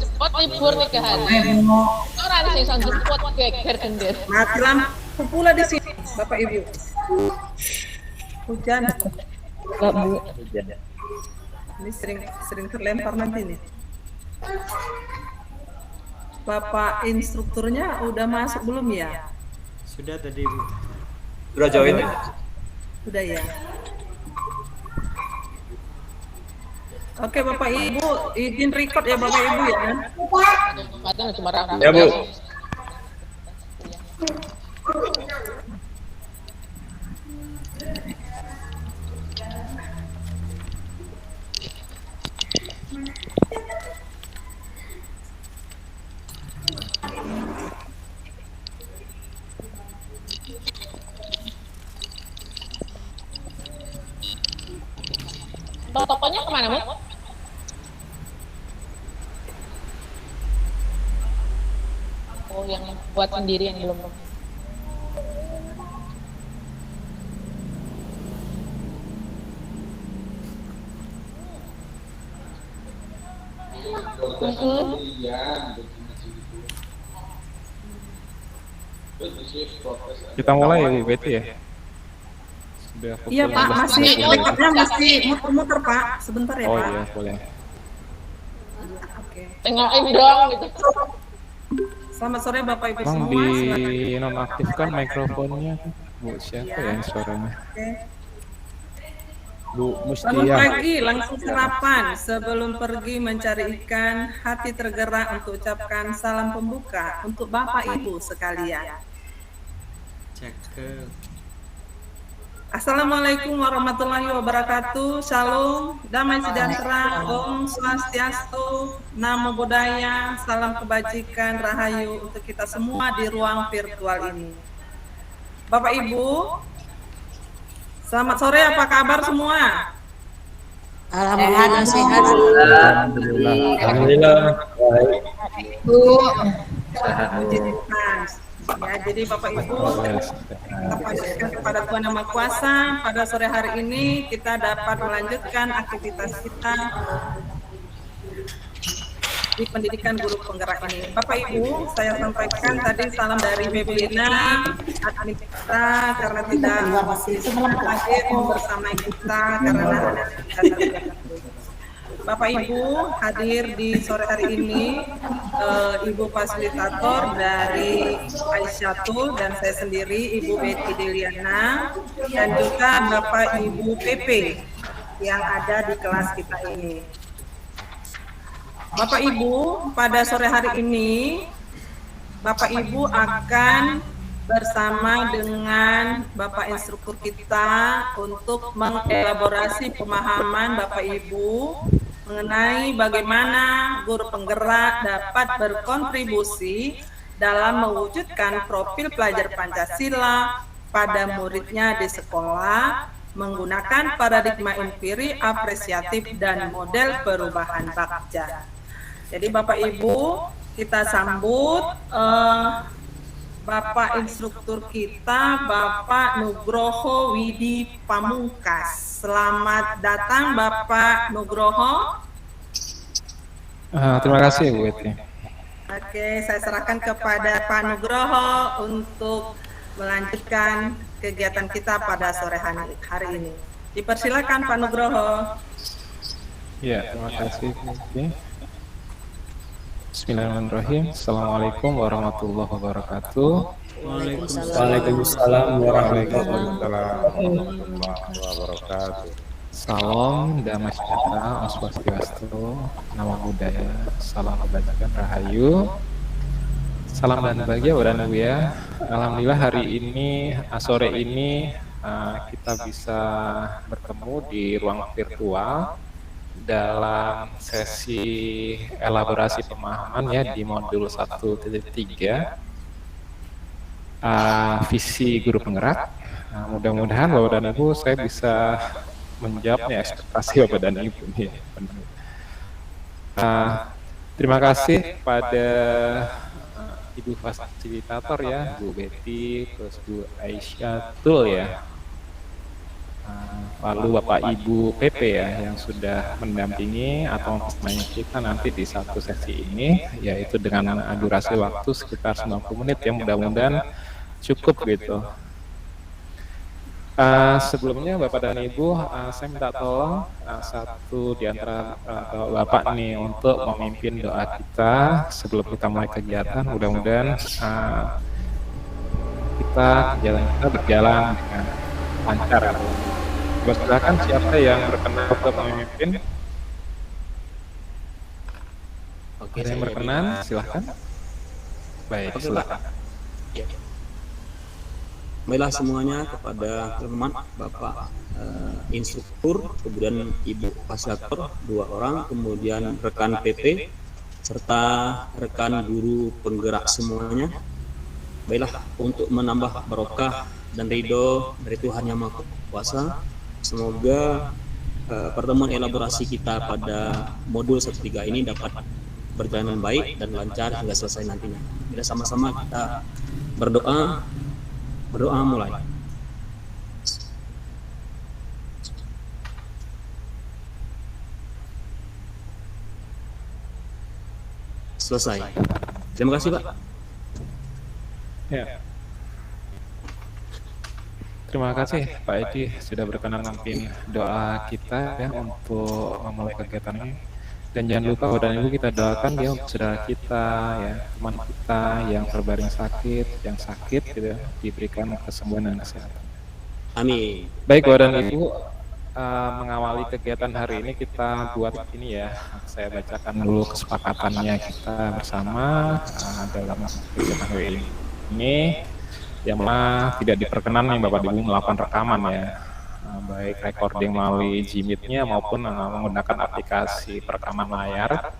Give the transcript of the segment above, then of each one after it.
jemput libur nikahan. Orang sing sang jemput geger gender. Mati lampu pula di sini, Bapak Ibu. Hujan. Enggak, Bu. Ini sering terlempar nanti nih. Bapak instrukturnya udah masuk belum ya? Sudah tadi, Bu. Sudah join ya? Sudah ya. Oke Bapak Ibu, izin record ya Bapak Ibu ya. Kadang cuma rapi. Ya, Bu. Tokonya kemana, Bu? Oh, yang buat sendiri yang belum. Kita mulai ya Bu Betty ya? Sudah Iya pukul Pak, 12.30. masih recordnya masih muter-muter Pak, sebentar ya Oh Pak. iya boleh. Oke. Tengokin dong gitu. Selamat sore Bapak Ibu Bang semua. di nonaktifkan mikrofonnya Bu, siapa ya yang suaranya? Oke. Bu Bangun Mustia. pagi, langsung sarapan. Sebelum pergi mencari ikan, hati tergerak untuk ucapkan salam pembuka untuk Bapak Ibu sekalian. Cakep. Assalamualaikum warahmatullahi wabarakatuh. Shalom, damai sejahtera, Om Swastiastu, Namo Buddhaya, salam kebajikan, rahayu untuk kita semua di ruang virtual ini. Bapak Ibu, selamat sore, apa kabar semua? Alhamdulillah sehat. Alhamdulillah. Baik. Ya, jadi Bapak Ibu, kita panjatkan kepada Tuhan Yang Maha Kuasa, pada sore hari ini kita dapat melanjutkan aktivitas kita di pendidikan guru penggerak ini. Bapak Ibu, saya sampaikan tadi salam dari Bebina, admin kita karena tidak hadir bersama kita karena ada Bapak Ibu hadir di sore hari ini, Ibu fasilitator dari Aisyatul dan saya sendiri Ibu Betty Deliana dan juga Bapak Ibu PP yang ada di kelas kita ini. Bapak Ibu, pada sore hari ini Bapak Ibu akan bersama dengan Bapak instruktur kita untuk mengelaborasi pemahaman Bapak Ibu mengenai bagaimana guru penggerak dapat berkontribusi dalam mewujudkan profil pelajar Pancasila pada muridnya di sekolah menggunakan paradigma empiri, apresiatif, dan model perubahan Bagja. Jadi Bapak Ibu, kita sambut Bapak instruktur kita, Bapak Nugroho Widi Pamungkas. Selamat datang Bapak Nugroho. Terima kasih Bu Betty. Oke, saya serahkan kepada Pak Nugroho untuk melanjutkan kegiatan kita pada sore hari ini. Dipersilakan Pak Nugroho. Ya, terima kasih Bu Betty. Bismillahirrahmanirrahim. Assalamualaikum warahmatullahi wabarakatuh. Waalaikumsalam warahmatullahi wabarakatuh. Salam damai sejahtera, Om Swastiastu, Namo Buddhaya, salam kebajikan, rahayu, salam dan bahagia buat Anda ya. Alhamdulillah hari ini, sore ini kita bisa bertemu di ruang virtual dalam sesi elaborasi pemahaman ya di modul 1.3 visi guru penggerak. Mudah-mudahan Bapak dan Ibu saya bisa menjawabnya ekspektasi Bapak dan Ibu nih. Terima kasih pada Ibu fasilitator ya, Bu Betty, terus Bu Aisyatul ya. lalu Bapak Ibu PP ya yang sudah mendampingi atau menemani kita nanti di satu sesi ini, yaitu dengan durasi waktu sekitar 90 menit yang mudah-mudahan cukup gitu. Sebelumnya Bapak dan Ibu, saya minta tolong satu di antara Bapak nih untuk memimpin doa kita sebelum kita mulai kegiatan. Mudah-mudahan kegiatan kita berjalan dengan lancar. Silakan siapa yang berkenan untuk memimpin? Oke, Ada yang berkenan? Silahkan. Baik, silakan. Baiklah semuanya kepada teman Bapak instruktur, kemudian Ibu fasilitator 2 orang, kemudian rekan PP serta rekan guru penggerak semuanya. Baiklah, untuk menambah barokah dan ridho dari Tuhan Yang Maha Kuasa, semoga pertemuan elaborasi kita pada modul 1-3 ini dapat berjalan baik dan lancar hingga selesai nantinya. Bila sama-sama kita berdoa mulai. Selesai. Terima kasih, Pak. Ya. Terima kasih Pak Edi sudah berkenan memimpin doa kita ya untuk memulai kegiatan ini. Dan jangan lupa Bapak dan Ibu kita doakan ya untuk saudara kita ya, teman kita yang terbaring sakit, yang sakit gitu ya, diberikan kesembuhan dan kesehatan. Amin. Baik Bapak dan Ibu, mengawali kegiatan hari ini kita buat ini ya, saya bacakan dulu kesepakatannya kita bersama dalam kegiatan hari ini. Yang mana tidak diperkenan nih Bapak Ibu melakukan rekaman ya, baik recording melalui Gmeet-nya maupun menggunakan aplikasi perekaman layar.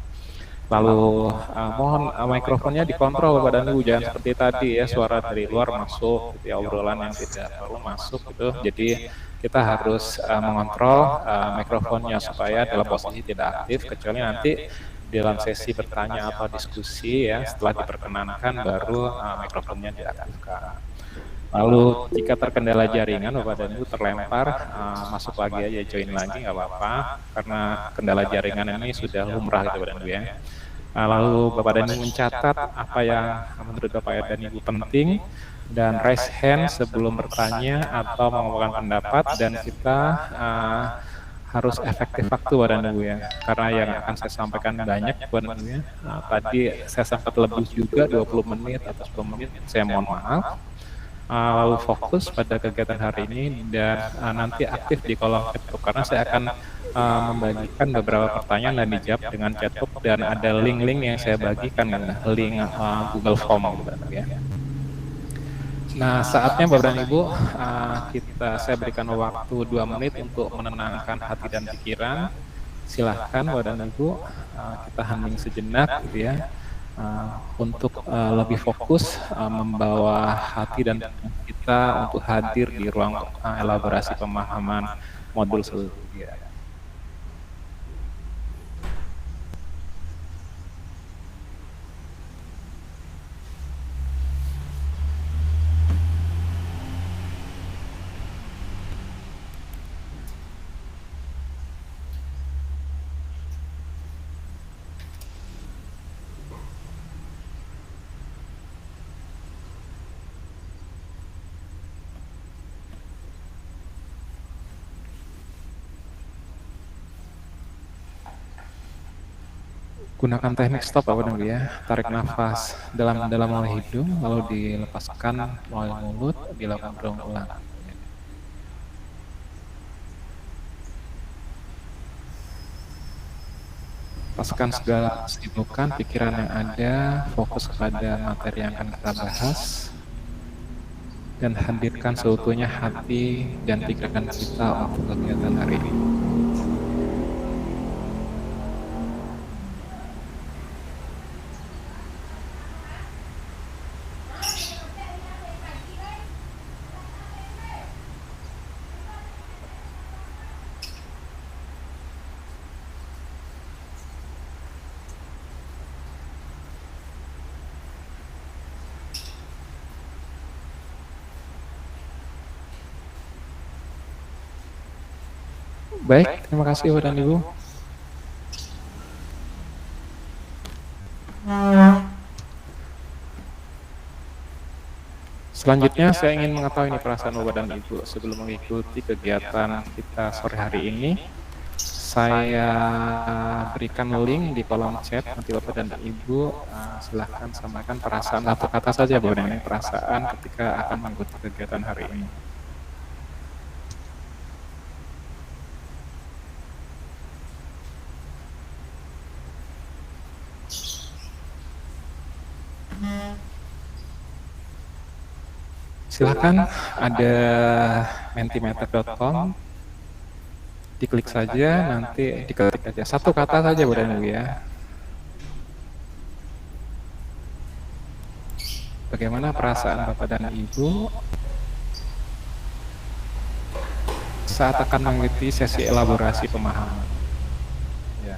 Lalu mohon mikrofonnya dikontrol Bapak dan Ibu, jangan seperti tadi ya suara dari luar masuk gitu ya, obrolan yang tidak perlu masuk gitu. Jadi kita harus mengontrol mikrofonnya supaya dalam posisi tidak aktif, kecuali nanti dalam sesi bertanya atau diskusi ya setelah diperkenankan baru mikrofonnya diaktifkan. Lalu jika terkendala jaringan Bapak dan Ibu terlempar, masuk lagi aja, join lagi nggak apa-apa, karena kendala jaringan ini sudah lumrah gitu Bapak dan Ibu ya. Lalu Bapak dan Ibu mencatat apa yang menurut Bapak dan Ibu penting, dan raise hand sebelum bertanya atau mengungkapkan pendapat, dan kita harus efektif waktu Bapak dan Ibu ya, karena yang akan saya sampaikan banyak Bapak dan Ibu ya. Tadi saya sempat lebih juga 20 menit atau 10 menit, saya mohon maaf. Lalu fokus pada kegiatan hari ini dan nanti aktif di kolom chatbox karena saya akan membagikan beberapa pertanyaan dan dijawab dengan chatbox, dan ada link-link yang saya bagikan, link Google Form ya. Nah saatnya Bapak dan Ibu saya berikan waktu 2 menit untuk menenangkan hati dan pikiran. Silahkan Bapak dan Ibu kita hening sejenak gitu ya. Untuk lebih fokus membawa hati dan kita untuk hadir di ruang elaborasi pemahaman modul sebelumnya. Gunakan teknik stop Bapak dan Ibu ya. Tarik nafas dalam-dalam melalui hidung, lalu dilepaskan melalui mulut, dilakukan berulang-ulang. Lepaskan segala kesibukan, pikiran yang ada, fokus kepada materi yang akan kita bahas, dan hadirkan seutuhnya hati dan pikiran kita untuk kegiatan hari ini. Baik, terima kasih Bapak dan Ibu. Selanjutnya saya ingin mengetahui nih perasaan Bapak dan Ibu sebelum mengikuti kegiatan kita sore hari ini. Saya berikan link di kolom chat, nanti Bapak dan Ibu silahkan sampaikan perasaan satu kata saja Bapak dan Ibu, perasaan ketika akan mengikuti kegiatan hari ini. Silakan, ada mentimeter.com, diklik saja, nanti diketik aja satu kata saja Bapak dan Ibu ya. Bagaimana perasaan Bapak dan Ibu saat akan mengikuti sesi elaborasi pemahaman? Ya.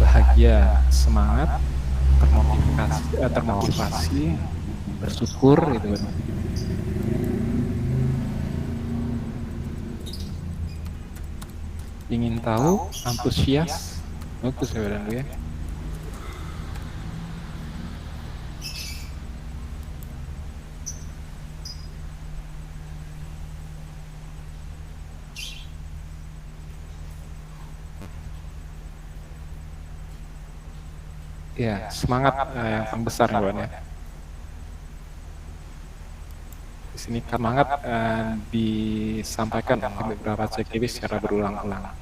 Bahagia, semangat, termotivasi, bersyukur gitu kan. Ingin tahu, antusias, bagus ya Bapak ya. Ya, semangat yang paling besar ya, Bapak ya. Di sini semangat disampaikan oleh beberapa CKW secara berulang-ulang.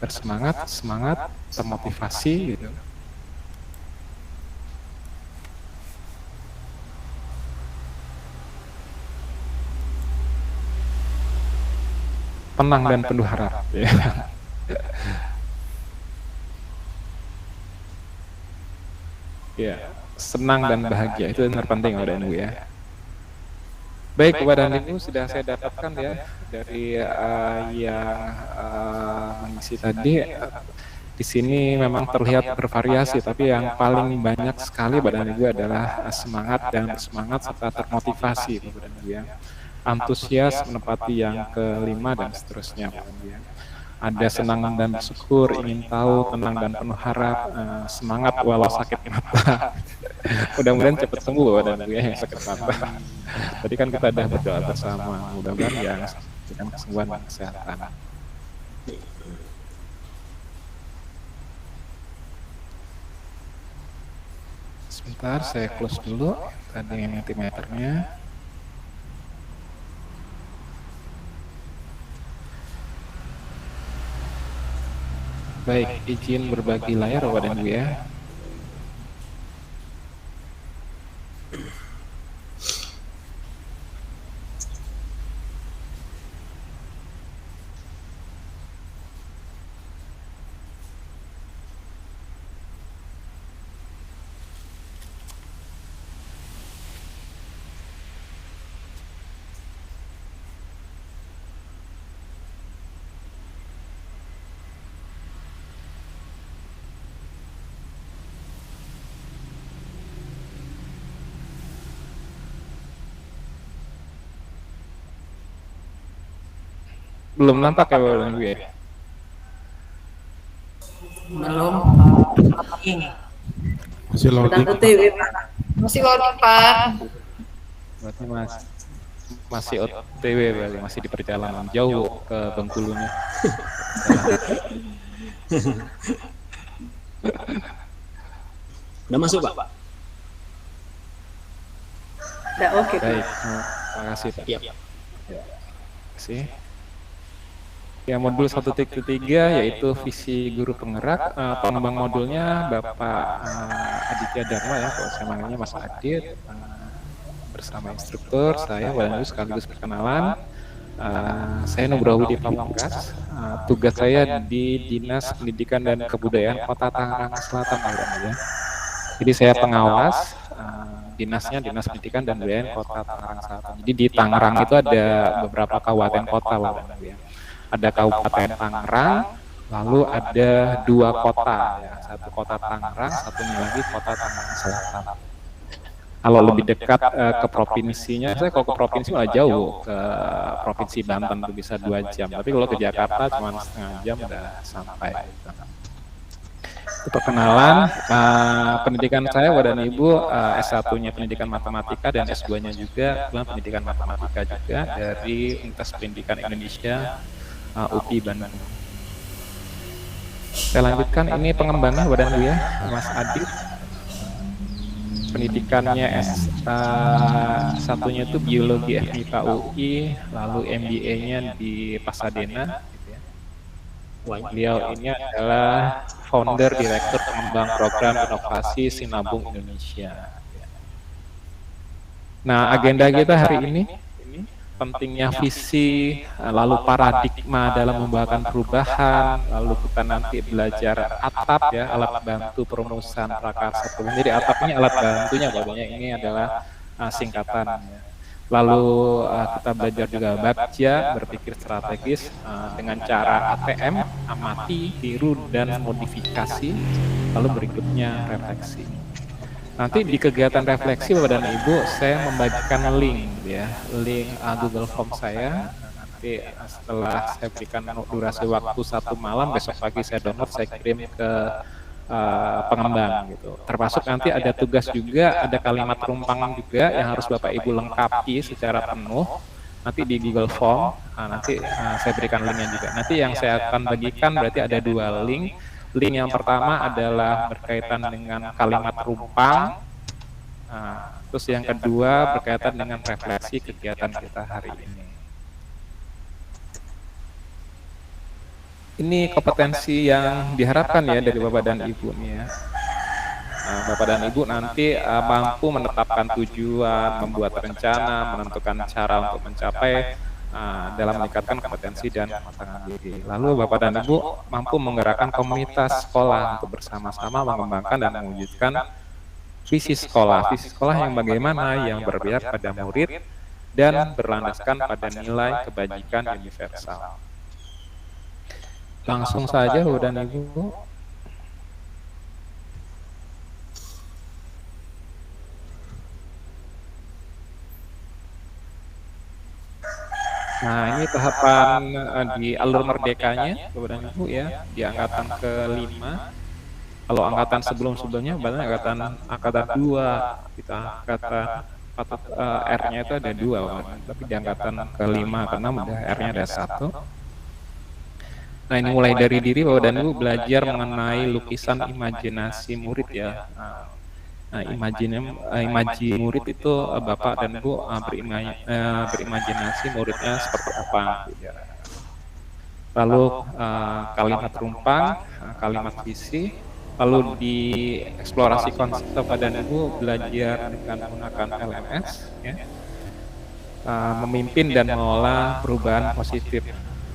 Bersemangat, semangat, termotivasi gitu. Tenang dan penuh harap ya. Ya, senang dan bahagia itu yang terpenting Bapak dan Ibu ya. Baik Bapak dan Ibu, sudah saya dapatkan ya dari yang mengisi tadi. Di sini memang terlihat bervariasi, tapi yang paling banyak sekali Bapak dan Ibu adalah semangat dan bersemangat serta termotivasi Bapak dan Ibu ya. Antusias menepati yang kelima dan seterusnya Bapak dan Ibu ya. Ada senang dan bersyukur, ingin tahu, tenang dan penuh harap, semangat walau sakit mata. Mudah-mudahan cepat sembuh Bapak dan Ibu ya yang sakit mata. Tadi kan kita sudah berdoa bersama, mudah-mudahan yang dengan kesembuhan dan kesehatan. Sebentar, saya close dulu tadi mentimeternya. Baik, izin berbagi layar Bapak dan Ibu ya. Belum nampak ya Bapak dan Ibu ya? Belum. Ini. Masih loading. Masih loading, Pak. Berarti masih OTW berarti, masih di perjalanan jauh ke Bengkulunya. Udah masuk Pak? Udah oke. Baik, terima kasih Pak. Siap. Terima kasih. Ya, modul 1.3 yaitu visi guru penggerak. Pengembang modulnya Bapak Aditya Dharma ya, kalau saya manggilnya Mas Adit, bersama instruktur saya Bapak sekaligus perkenalan. Saya Nugroho Budi Pamungkas. Tugas saya di Dinas Pendidikan dan Kebudayaan Kota Tangerang Selatan Bapak ya. Jadi saya pengawas dinasnya Dinas Pendidikan dan Kebudayaan Kota Tangerang Selatan. Jadi di Tangerang itu ada beberapa kabupaten kota Bapak ya. Ada Kabupaten Tangerang, lalu ada 2 kota ya, satu kota Tangerang, satunya lagi kota Tangerang Selatan. Kalau lebih dekat ke provinsinya, saya kalau ke provinsi malah jauh, ke provinsi Banten tuh bisa 2 jam. Tapi kalau ke Jakarta cuma setengah jam udah sampai. Itu perkenalan, pendidikan saya Bapak dan Ibu, S1-nya pendidikan matematika dan S2-nya juga pendidikan matematika juga dari Universitas Pendidikan Indonesia UPI Bandung. Saya lanjutkan, ini pengembangan Bapak dan Ibu ya, Mas Adit. Pendidikannya S1-nya itu Biologi FMIPA UI, lalu MBA-nya di Pasadena. Beliau ini adalah founder, direktur, pengembang program inovasi Sinabung Indonesia. Nah, agenda kita hari ini pentingnya visi, lalu paradigma dalam membawakan perubahan, lalu kita nanti belajar ATAP ya, alat bantu perumusan prakarsa perubahan. Jadi ATAP ini alat bantunya, bagiannya ini adalah singkatan. Ya. Lalu kita belajar juga Bagja, berpikir strategis dengan cara ATM, amati, tiru, dan modifikasi. Lalu berikutnya refleksi. Nanti di kegiatan refleksi Bapak dan Ibu, saya membagikan link ya, link Google Form saya. Nanti setelah saya berikan durasi waktu 1 malam, besok pagi saya download, saya kirim ke pengembang gitu. Termasuk nanti ada tugas juga, ada kalimat perumpamaan juga yang harus Bapak Ibu lengkapi secara penuh. Nanti di Google Form, nanti saya berikan linknya juga. Nanti yang saya akan bagikan berarti ada 2 link. Link yang pertama adalah berkaitan dengan kalimat rumpang, terus yang kedua berkaitan dengan refleksi kegiatan kita hari ini. Ini kompetensi yang diharapkan ya dari Bapak dan Ibu nih ya. Bapak dan Ibu nanti mampu menetapkan tujuan, membuat rencana, menentukan cara untuk mencapai dalam meningkatkan kompetensi dan kematangan diri. Lalu Bapak dan Ibu mampu menggerakkan komunitas sekolah untuk bersama-sama mengembangkan dan mewujudkan visi sekolah yang bagaimana, yang berpihak pada murid dan berlandaskan pada nilai kebajikan universal. Langsung saja Bapak dan Ibu. Nah, ini tahapan di alur merdekanya, Bapak dan Ibu ya, di angkatan ke-5. Kalau angkatan sebelum-sebelumnya, bahkan angkatan 2, kita angkatan R-nya itu ada 2, tapi di angkatan ke-5, ke-6 udah R-nya ada 1. Nah, ini mulai dari diri Bapak dan Ibu belajar mengenai lukisan imajinasi murid ya. Nah, imaji murid itu Bapak dan Ibu berimajinasi muridnya seperti apa. Lalu kalimat rumpang, kalimat visi, lalu di eksplorasi konsep Bapak dan Ibu belajar dengan menggunakan LMS, ya. Memimpin dan mengelola perubahan positif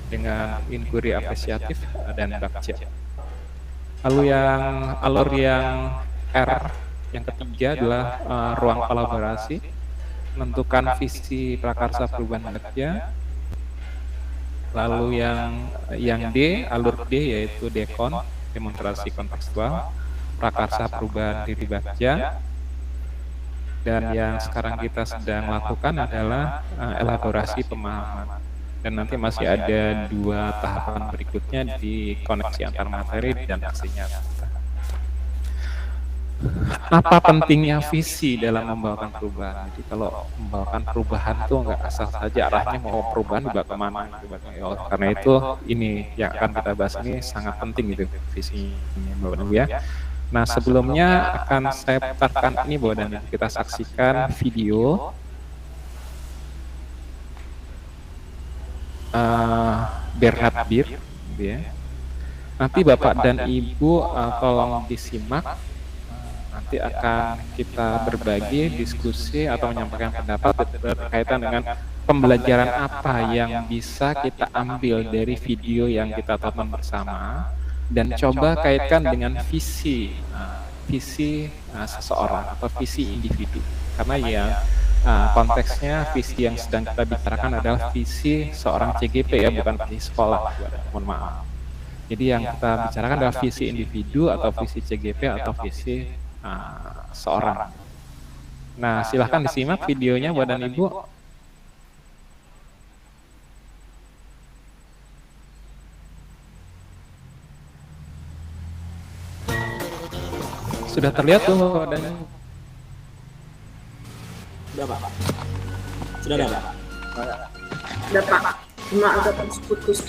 dengan inquiry apresiatif dan Bagja. Lalu alur yang R, yang ketiga adalah ruang kolaborasi, menentukan visi prakarsa perubahan Bagja. Lalu yang D, alur D yaitu dekon, demonstrasi kontekstual, prakarsa perubahan diri Bagja. Dan yang sekarang kita sedang lakukan adalah elaborasi pemahaman. Dan nanti masih ada 2 tahapan berikutnya di koneksi antar materi dan aksi nyata. Apa pentingnya visi dalam membawakan perubahan? Jadi kalau membawakan perubahan itu nggak asal saja arahnya mau perubahan dibawa kemana gitu. Karena itu ini yang akan kita bahas ini sangat penting gitu visinya Bapak dan Ibu ya. Nah sebelumnya akan saya putarkan ini Bapak dan Ibu, kita saksikan video Bernhard Beer ya. Nanti Bapak dan Ibu tolong disimak. Nanti akan kita berbagi, diskusi, atau menyampaikan pendapat berkaitan dengan pembelajaran apa yang bisa kita ambil dari video yang kita tonton bersama, dan coba kaitkan dengan visi seseorang atau visi individu. Karena ya konteksnya visi yang sedang kita bicarakan adalah visi seorang CGP ya, bukan visi sekolah. Mohon maaf. Jadi yang kita bicarakan adalah visi individu atau visi CGP atau visi seorang. Nah, silahkan disimak videonya Bapak dan Ibu. Sudah terlihat tuh Bapak dan Ibu? Sudah Pak. Sudah ada Pak. Ada Pak, cuma agak putus-putus.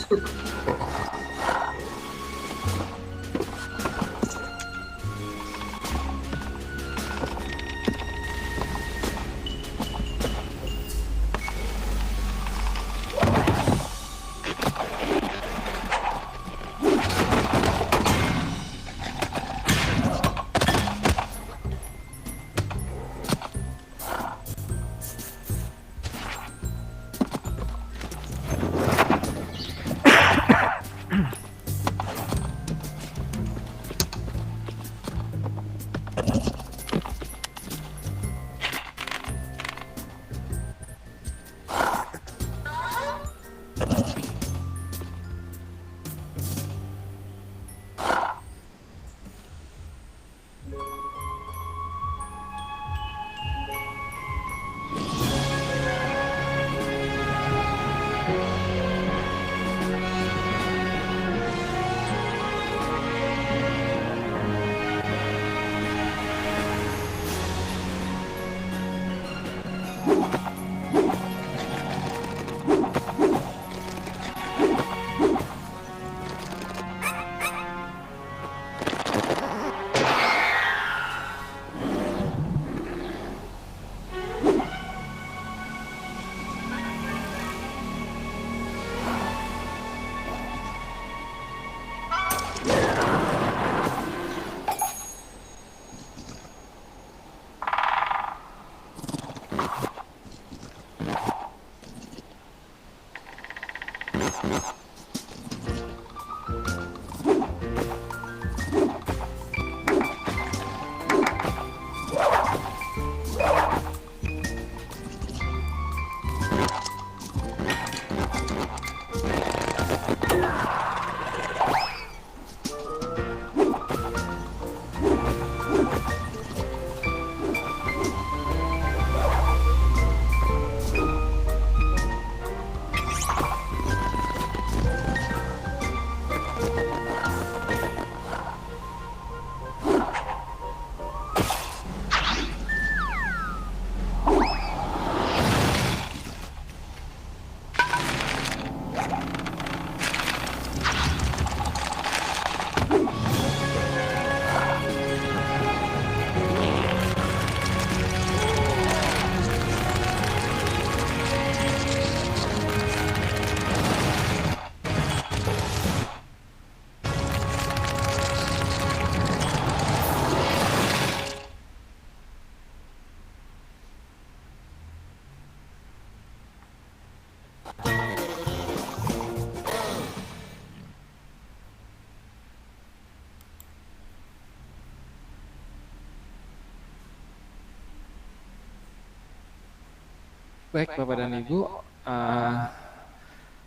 Baik Bapak dan Ibu,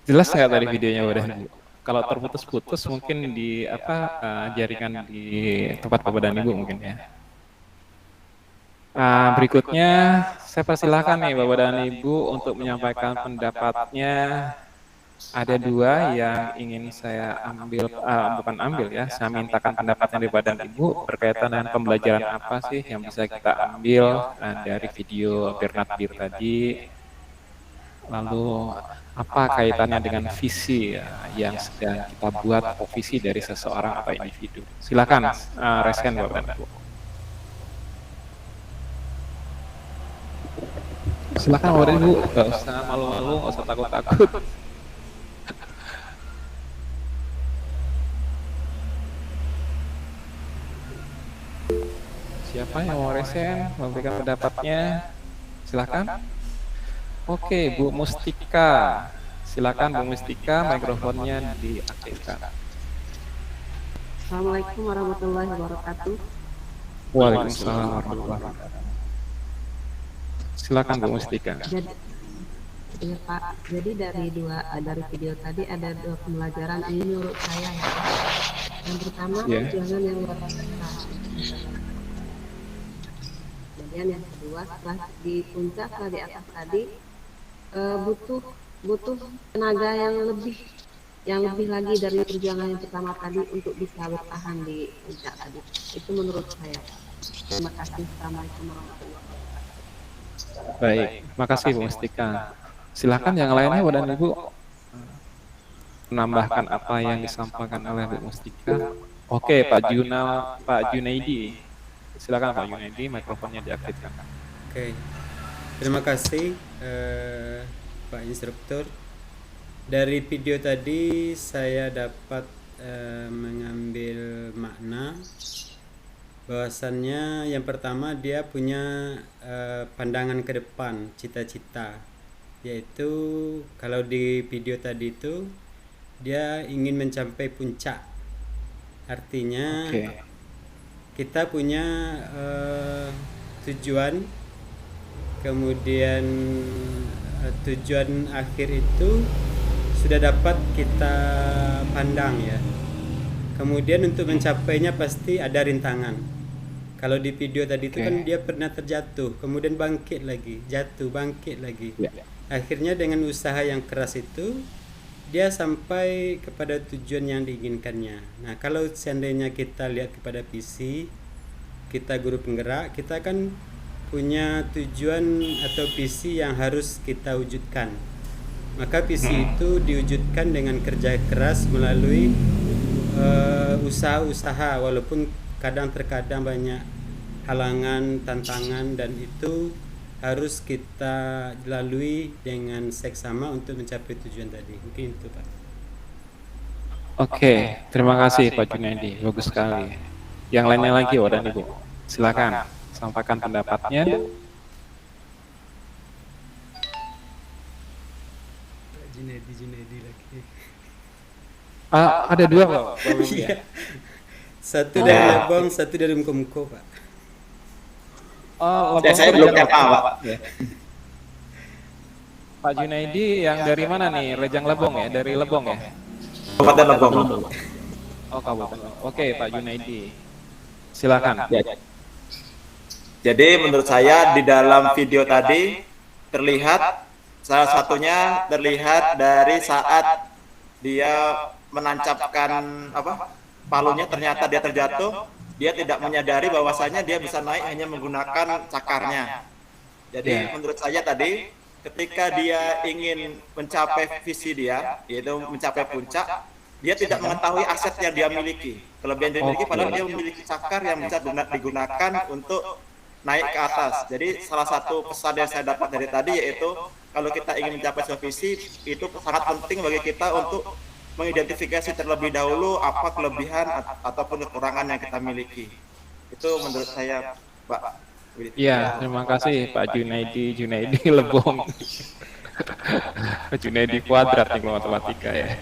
jelas nggak tadi videonya Bapak dan Ibu? Kalau terputus-putus mungkin di jaringan di tempat Bapak dan Ibu mungkin ya. Berikutnya saya persilahkan nih Bapak dan Ibu untuk menyampaikan pendapatnya. Ada dua yang ingin saya ambil, saya mintakan pendapatnya dari Bapak dan Ibu berkaitan dengan pembelajaran apa sih yang bisa kita ambil dari video Bernard Beer tadi. Lalu apa kaitannya dengan visi yang sedang kita buat atau visi dari seseorang atau individu. Silakan resken Bapak dan Ibu. Silakan Bapak dan Ibu, nggak usah malu-malu, nggak usah takut-takut. Siapa yang mau resen, memberikan pendapatnya? Silakan. Oke, Bu Mustika. Silakan Bu Mustika, mikrofonnya diaktifkan. Assalamualaikum warahmatullahi wabarakatuh. Waalaikumsalam warahmatullahi wabarakatuh. Silakan Bu Mustika. Iya Pak, jadi dari video tadi ada dua pembelajaran ini menurut saya ya Pak. Yang pertama jangan yang luar biasa. Dan Kemudian yang kedua, setelah di puncak, setelah di atas tadi, butuh tenaga yang lebih lagi dari perjuangan yang pertama tadi untuk bisa bertahan di puncak tadi. Itu menurut saya. Terima kasih. Assalamualaikum warahmatullahi wabarakatuh. Baik, makasih Bu Mustika. Silakan yang lainnya Bapak dan Ibu menambahkan apa yang disampaikan oleh Bu Mustika. Oke, Pak Junaidi. Silakan Pak Junaidi, mikrofonnya diaktifkan. Oke, terima kasih Pak Instruktur. Dari video tadi saya dapat mengambil makna bahwasannya yang pertama dia punya pandangan ke depan, cita-cita, yaitu kalau di video tadi itu dia ingin mencapai puncak. Artinya kita punya tujuan, kemudian tujuan akhir itu sudah dapat kita pandang ya. Kemudian untuk mencapainya pasti ada rintangan. Kalau di video tadi itu kan dia pernah terjatuh, kemudian bangkit lagi, jatuh, bangkit lagi. Akhirnya dengan usaha yang keras itu dia sampai kepada tujuan yang diinginkannya. Nah, kalau seandainya kita lihat kepada visi, kita guru penggerak, kita kan punya tujuan atau visi yang harus kita wujudkan. Maka visi itu diwujudkan dengan kerja keras melalui usaha-usaha, walaupun terkadang banyak halangan, tantangan, dan itu harus kita lalui dengan seksama untuk mencapai tujuan tadi. Mungkin itu Pak. Oke, terima kasih Pak Junaidi, bagus sekali. Yang lainnya lagi Bapak dan Ibu, silakan sampaikan pendapatnya. Junaidi lagi. Ada dua Pak. Iya. Satu dari Lebong, satu dari Muko-Muko Pak. Saya belum RA Pak. Pak Junaidi yang dari mana nih? Rejang Lebong ya? Dari Lebong ya? Kabupaten Lebong. Oh, Kabupaten. Oke, Pak Junaidi. Silakan. Jadi menurut saya di dalam video tadi terlihat salah satunya terlihat dari saat dia menancapkan palunya, ternyata dia terjatuh, dia tidak menyadari bahwasanya dia bisa naik hanya menggunakan cakarnya. Jadi menurut saya tadi ketika dia ingin mencapai visi dia, yaitu mencapai puncak, dia tidak mengetahui aset yang dia miliki, kelebihan yang dia miliki, padahal dia memiliki cakar yang bisa digunakan untuk naik ke atas. Jadi salah satu pesan yang saya dapat dari tadi yaitu kalau kita ingin mencapai sebuah visi, itu sangat penting bagi kita untuk mengidentifikasi terlebih dahulu apa kelebihan ataupun kekurangan yang kita miliki. Itu menurut saya, Pak. Iya, terima kasih Pak Junaidi Lebong. Junaidi kuadrat nih matematika ya.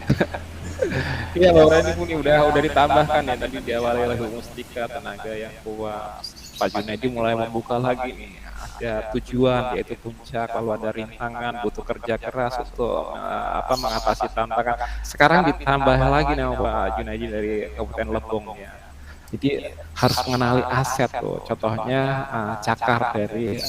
Iya, Bapak ini udah ditambahkan ya tadi diawali oleh Bu Mustika, tenaga yang kuat. Pak Junaidi mulai membuka lagi nih, ada tujuan yaitu puncak, lalu ada rintangan, butuh kerja keras untuk mengatasi tantangan. Sekarang ditambah lagi nih Pak Junaidi dari Kabupaten Lebong ya. Jadi harus mengenali aset tuh, contohnya cakar dari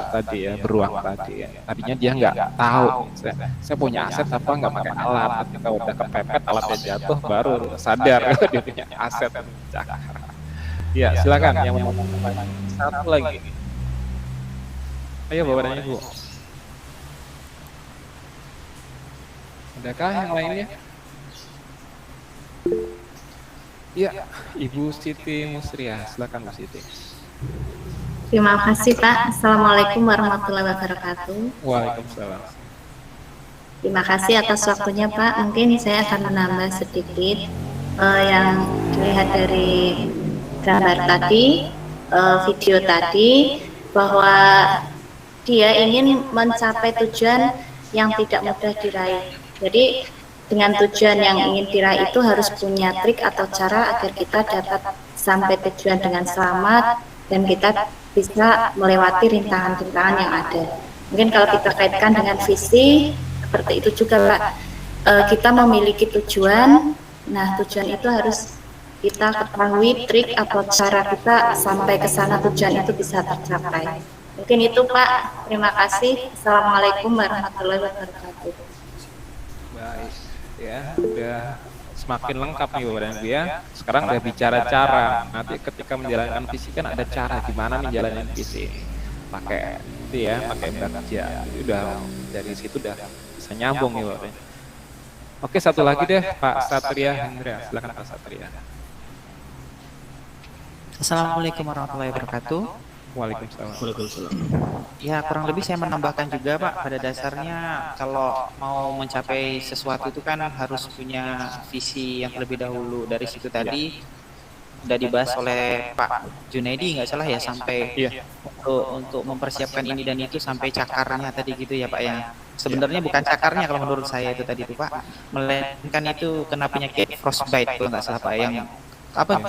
tadi ya, beruang tadi ya. Tadinya dia nggak tahu, saya punya aset apa nggak pakai alat. Ketika udah kepepet alatnya jatuh, baru sadar dia punya aset cakar. Ya, silakan yang mau satu lagi. Ayo Bapak dan Ibu. Adakah yang lainnya? Iya, Ibu Siti Musria, silakan Bu Siti. Terima kasih Pak. Assalamualaikum warahmatullahi wabarakatuh. Waalaikumsalam. Terima kasih atas waktunya Pak. Mungkin saya akan menambah sedikit yang dilihat dari gambar tadi, video tadi, bahwa dia ingin mencapai tujuan yang tidak mudah diraih. Jadi dengan tujuan yang ingin diraih itu harus punya trik atau cara agar kita dapat sampai tujuan dengan selamat dan kita bisa melewati rintangan-rintangan yang ada. Mungkin kalau kita kaitkan dengan visi, seperti itu juga Pak. Kita memiliki tujuan, nah tujuan itu harus kita ketahui trik atau cara kita sampai ke sana tujuan itu bisa tercapai. Mungkin itu Pak. Terima kasih. Assalamualaikum warahmatullahi wabarakatuh. Baik, ya udah semakin lengkap nih Bapak dan Ibu ya. Sekarang udah bicara cara. Nanti ketika menjalankan visi kan ada cara gimana nih jalanin visi. Pakai itu ya, pakai baca. Jadi udah dari situ udah bisa nyambung nih Bapak. Oke, satu lagi deh Pak Satria Hendra. Silakan Pak Satria. Assalamualaikum warahmatullahi wabarakatuh. Waalaikumsalam. Ya, kurang lebih saya menambahkan juga Pak, pada dasarnya kalau mau mencapai sesuatu itu kan harus punya visi yang terlebih dahulu. Dari situ tadi udah dibahas oleh Pak Junaidi nggak salah ya, sampai untuk mempersiapkan ini dan itu sampai cakarnya tadi gitu ya Pak ya. Sebenarnya bukan cakarnya kalau menurut saya itu tadi itu Pak, melainkan itu kena penyakit frostbite kalau nggak salah Pak, yang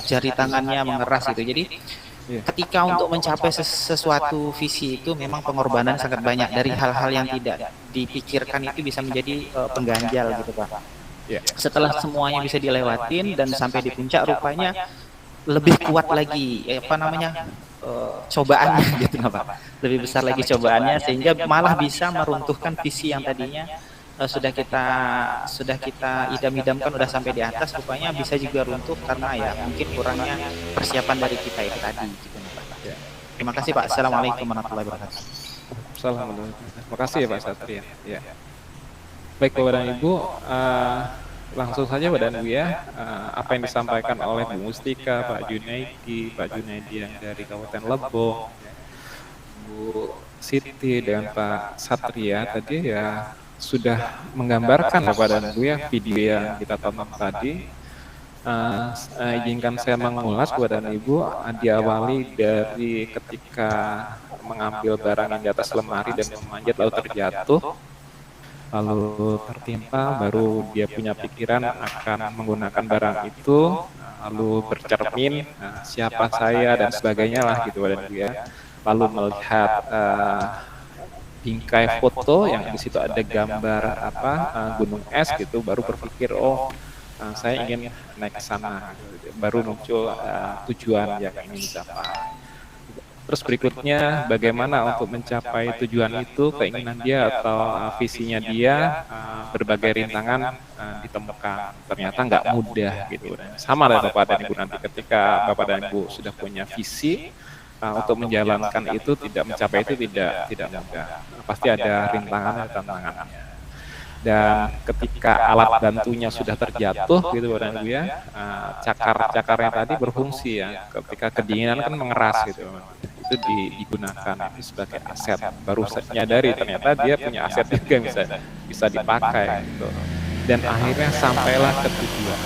jari tangannya mengeras itu. Jadi ketika untuk mencapai sesuatu visi itu memang pengorbanan sangat banyak, dari hal-hal yang tidak dipikirkan itu bisa menjadi pengganjal gitu Pak. Setelah semuanya bisa dilewatin dan sampai di puncak, rupanya lebih kuat lagi cobaannya gitu Pak. Lebih besar lagi cobaannya, sehingga malah bisa meruntuhkan visi yang tadinya sudah kita idam-idamkan udah sampai di atas, rupanya bisa juga runtuh karena ya mungkin kurangnya persiapan dari kita itu tadi gitu Pak. Terima kasih Pak. Assalamualaikum warahmatullahi wabarakatuh. Assalamualaikum. Terima kasih ya Pak Satria. Ya. Baik Bapak dan Ibu, langsung saja Bapak dan Ibu ya, apa yang disampaikan oleh Bu Mustika, Pak Junaidi yang dari Kabupaten Lebong, Bu Siti dan Pak Satria tadi ya sudah menggambarkan Bapak dan Ibu ya video yang kita tonton tadi. Izinkan saya mengulas Bapak dan Ibu, diawali dari ketika mengambil barang yang di atas lemari dan memanjat lalu terjatuh, lalu tertimpa, baru dia punya pikiran akan menggunakan barang itu, lalu bercermin siapa saya dan sebagainya lah gitu Bapak dan Ibu ya. Lalu melihat bingkai foto yang di situ ada gambar gunung es gitu, baru berpikir saya ingin naik ke sana, baru muncul tujuan yang ingin dicapai. Terus berikutnya bagaimana untuk mencapai tujuan itu, keinginan dia atau visinya dia, berbagai rintangan ditemukan, ternyata nggak mudah gitu. Sama dengan Bapak dan Ibu, nanti ketika Bapak dan Ibu sudah punya visi, untuk menjalankan itu mencapai itu tidak mudah, pasti ada rintangan dan tantangannya. Dan ketika alat bantunya sudah terjatuh gitu Bapak dan Ibu ya, cakar-cakarnya tadi berfungsi ya, ketika kedinginan kan mengeras gitu, itu digunakan itu sebagai aset. Baru nyadari ternyata dia punya aset juga yang bisa dipakai gitu. Dan akhirnya sampailah ke tujuan.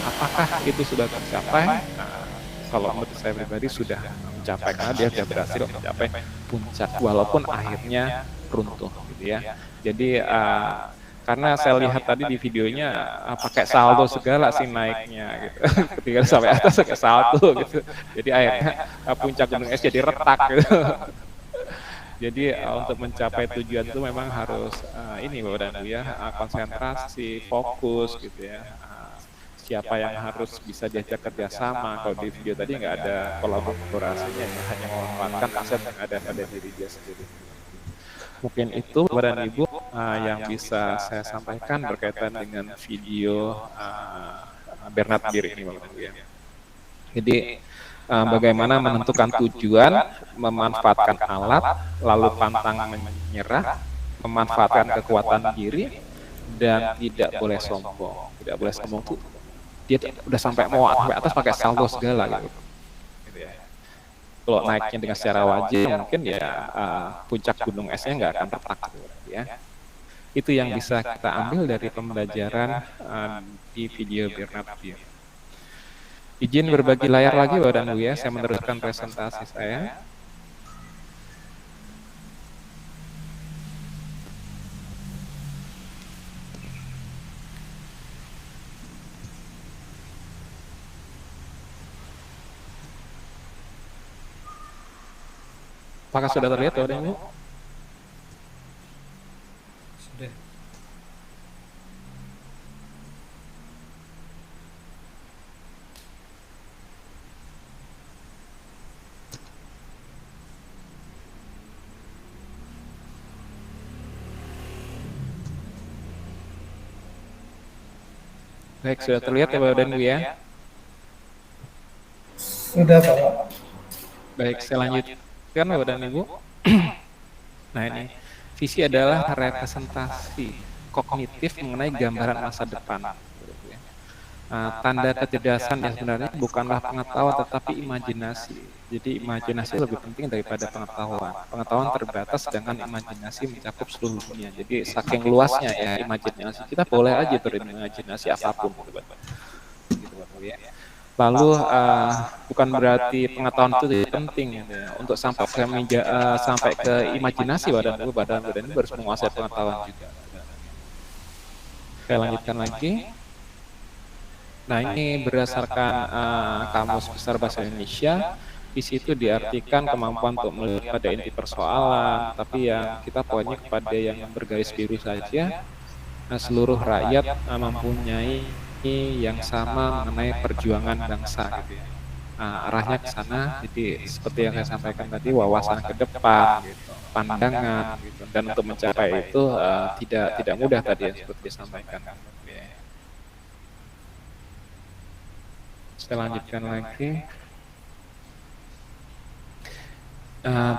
Apakah itu sudah tercapai? Kalau menurut saya pribadi sudah mencapai, karena dia sudah berhasil mencapai puncak walaupun akhirnya runtuh gitu ya. Jadi karena saya lihat tadi di videonya pakai salto segala sih naiknya gitu. Ketika sampai atas pakai salto gitu. Jadi akhirnya puncak gunung es jadi retak gitu. Jadi untuk mencapai tujuan itu memang harus ini Bapak dan Ibu ya, konsentrasi, fokus gitu ya. Siapa yang harus bisa diajak kerjasama. Kalau di video tadi nggak ada kolaborasinya ya, hanya memanfaatkan aset yang ada pada diri dia sendiri. Mungkin itu Bapak dan Ibu yang bisa saya sampaikan berkaitan dengan video Bernard Beer ini Bapak dan Ibu ya. Jadi bagaimana menentukan tujuan, memanfaatkan alat, lalu pantang menyerah, memanfaatkan kekuatan diri, dan tidak boleh sombong. Tidak boleh sombong tuh dia udah sampai atas pakai salto segala gitu. Kalau naiknya dengan secara wajib mungkin ya puncak gunung esnya nggak akan retak gitu, ya. Itu yang bisa kita ambil dari pembelajaran di video Bernard Beer. Izin berbagi layar lagi Bapak dan Ibu ya, saya meneruskan presentasi saya. Apakah sudah terlihat Bapak dan Ibu? Sudah. Baik, sudah terlihat ya Bapak dan Ibu ya? Sudah Pak. Baik, saya lanjutkan Bapak dan Ibu. Nah ini, visi adalah representasi kognitif mengenai gambaran masa depan. Tanda kecerdasan yang sebenarnya bukanlah pengetahuan tetapi imajinasi. Jadi imajinasi lebih penting daripada pengetahuan. Pengetahuan terbatas sedangkan imajinasi mencakup seluruh dunia. Jadi saking luasnya ya imajinasi kita boleh aja berimajinasi apapun. Gitu, ya. Lalu bukan berarti pengetahuan itu tidak penting gitu ya. Untuk sampai ke imajinasi badan ini harus menguasai pengetahuan juga. Saya lanjutkan lagi. Nah ini berdasarkan Kamus Besar Bahasa Indonesia, visi itu diartikan kemampuan untuk melihat pada inti persoalan, tapi yang kita poinnya kepada yang bergaris biru saja, seluruh rakyat mempunyai yang sama mengenai perjuangan bangsa gitu ya. Arahnya ke sana, jadi seperti yang saya sampaikan tadi, wawasan ke depan, gitu, pandangan, gitu. Dan untuk mencapai itu tidak mudah tadi yang seperti disampaikan. Saya lanjutkan lagi.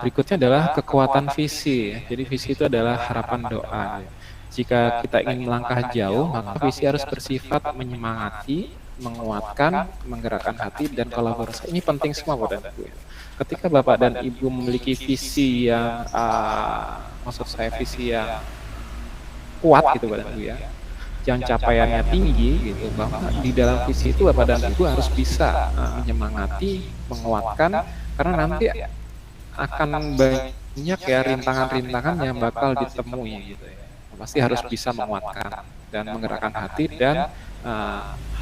Berikutnya adalah kekuatan visi. Jadi visi itu adalah harapan doa. Jika kita ingin melangkah jauh, maka visi harus bersifat menyemangati, menguatkan, menggerakkan hati, dan kolaborasi. Ini penting semua Bapak dan Ibu. Ketika Bapak dan Ibu memiliki visi yang, visi yang kuat gitu Bapak dan Ibu ya, yang capaiannya tinggi gitu, bahwa di dalam visi itu Bapak dan Ibu harus bisa menyemangati, menguatkan, karena nanti akan banyak ya rintangan-rintangan yang bakal ditemui gitu ya. Pasti harus bisa menguatkan dan menggerakkan hati dan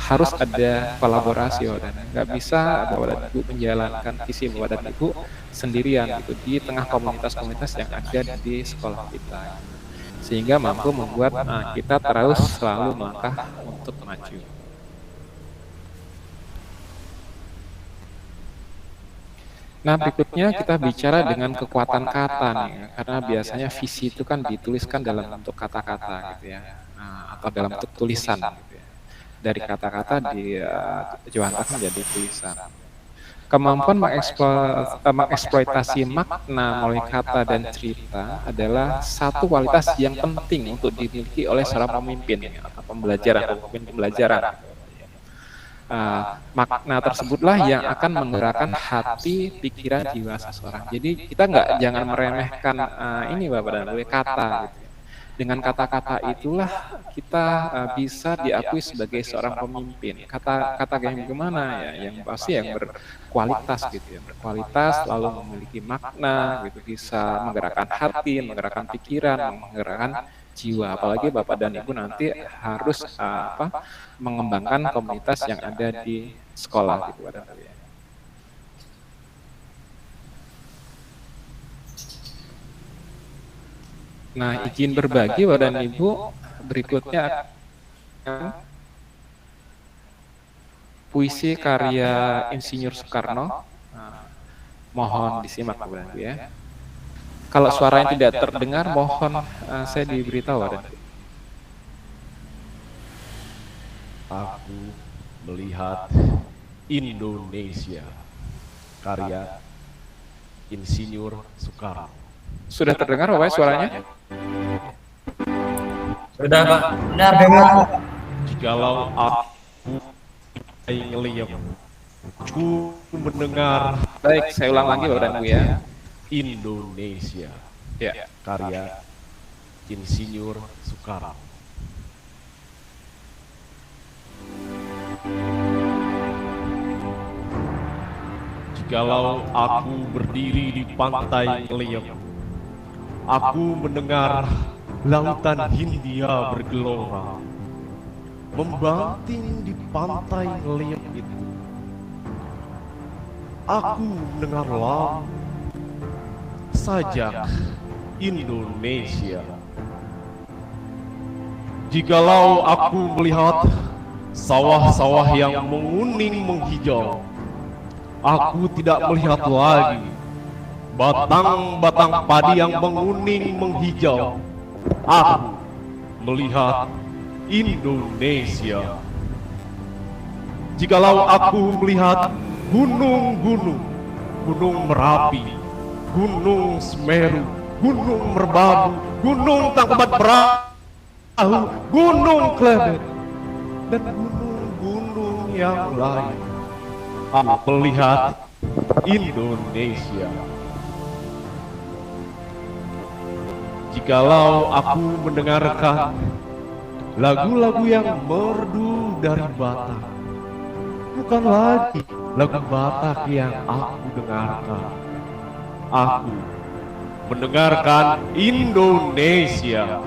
harus ada kolaborasi dan nggak bisa Bapak dan Ibu menjalankan visi Bapak dan Ibu sendirian gitu di tengah komunitas-komunitas yang ada di sekolah kita. Sehingga mampu membuat kita terus selalu melangkah untuk maju. Nah berikutnya kita bicara dengan kekuatan kata nih, karena biasanya visi itu kan dituliskan dalam bentuk kata-kata gitu ya, atau dalam bentuk tulisan gitu ya. Dari kata-kata dijuantakan menjadi tulisan. Kemampuan mengeksploitasi makna melalui kata dan cerita adalah satu kualitas yang penting untuk dimiliki oleh seorang pemimpin atau pembelajaran. Makna tersebutlah yang akan menggerakkan hati, pikiran, jiwa seseorang. Jadi kita jangan meremehkan ini Bapak dan Ibu kata. Gitu. Dengan kata-kata itulah kita bisa diakui sebagai seorang pemimpin. Kata yang gimana ya? Yang pasti yang berkualitas gitu ya, berkualitas, lalu memiliki makna, gitu, bisa menggerakkan hati, menggerakkan pikiran, menggerakkan jiwa. Apalagi Bapak dan Ibu nanti harus mengembangkan komunitas yang ada di sekolah gitu Bapak dan Ibu. Nah, izin berbagi Bapak dan Ibu, berikutnya puisi karya Insinyur Soekarno. Mohon disimak Bapak dan Ibu ya. Kalau suaranya tidak terdengar, mohon saya diberitahu Bapak dan Ibu. Aku melihat Indonesia, karya Insinyur Soekarno. Sudah terdengar Bapak suaranya? Sudah Pak. Sudah dengar. Jikalau aku ngeliat, aku mendengar. Baik, saya ulang lagi Bapak dan Ibu ya. Indonesia, ya. Karya Insinyur Soekarno. Jikalau aku berdiri di pantai Ngeliep, aku mendengar lautan Hindia bergelora, membanting di pantai Ngeliep itu. Aku mendengar lagu sajak Indonesia. Jikalau aku melihat sawah-sawah yang menguning menghijau, aku tidak melihat lagi batang-batang padi yang menguning menghijau. Aku melihat Indonesia, jikalau aku melihat gunung-gunung, Gunung Merapi, Gunung Semeru, Gunung Merbabu, Gunung Tangkuban Perahu, Gunung Klebet, dan gunung-gunung yang lain. Aku melihat Indonesia. Jikalau aku mendengarkan lagu-lagu yang merdu dari Batak, bukan lagi lagu Batak yang aku dengarkan. Aku mendengarkan Indonesia.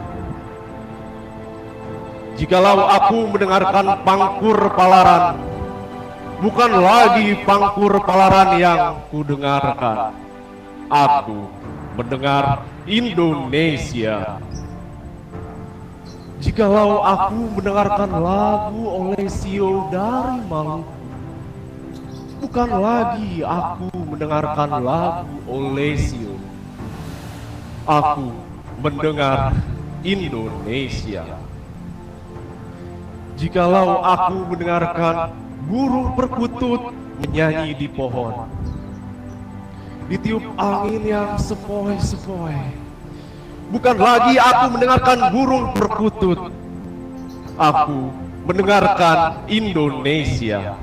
Jikalau aku mendengarkan Pangkur Palaran, bukan lagi Pangkur Palaran yang ku dengarkan. Aku mendengar Indonesia. Jikalau aku mendengarkan lagu Olesio dari Maluku, bukan lagi aku mendengarkan lagu Olesio. Aku mendengar Indonesia. Jikalau aku mendengarkan burung perkutut menyanyi di pohon, ditiup angin yang sepoi-sepoi, bukan lagi aku mendengarkan burung perkutut. Aku mendengarkan Indonesia.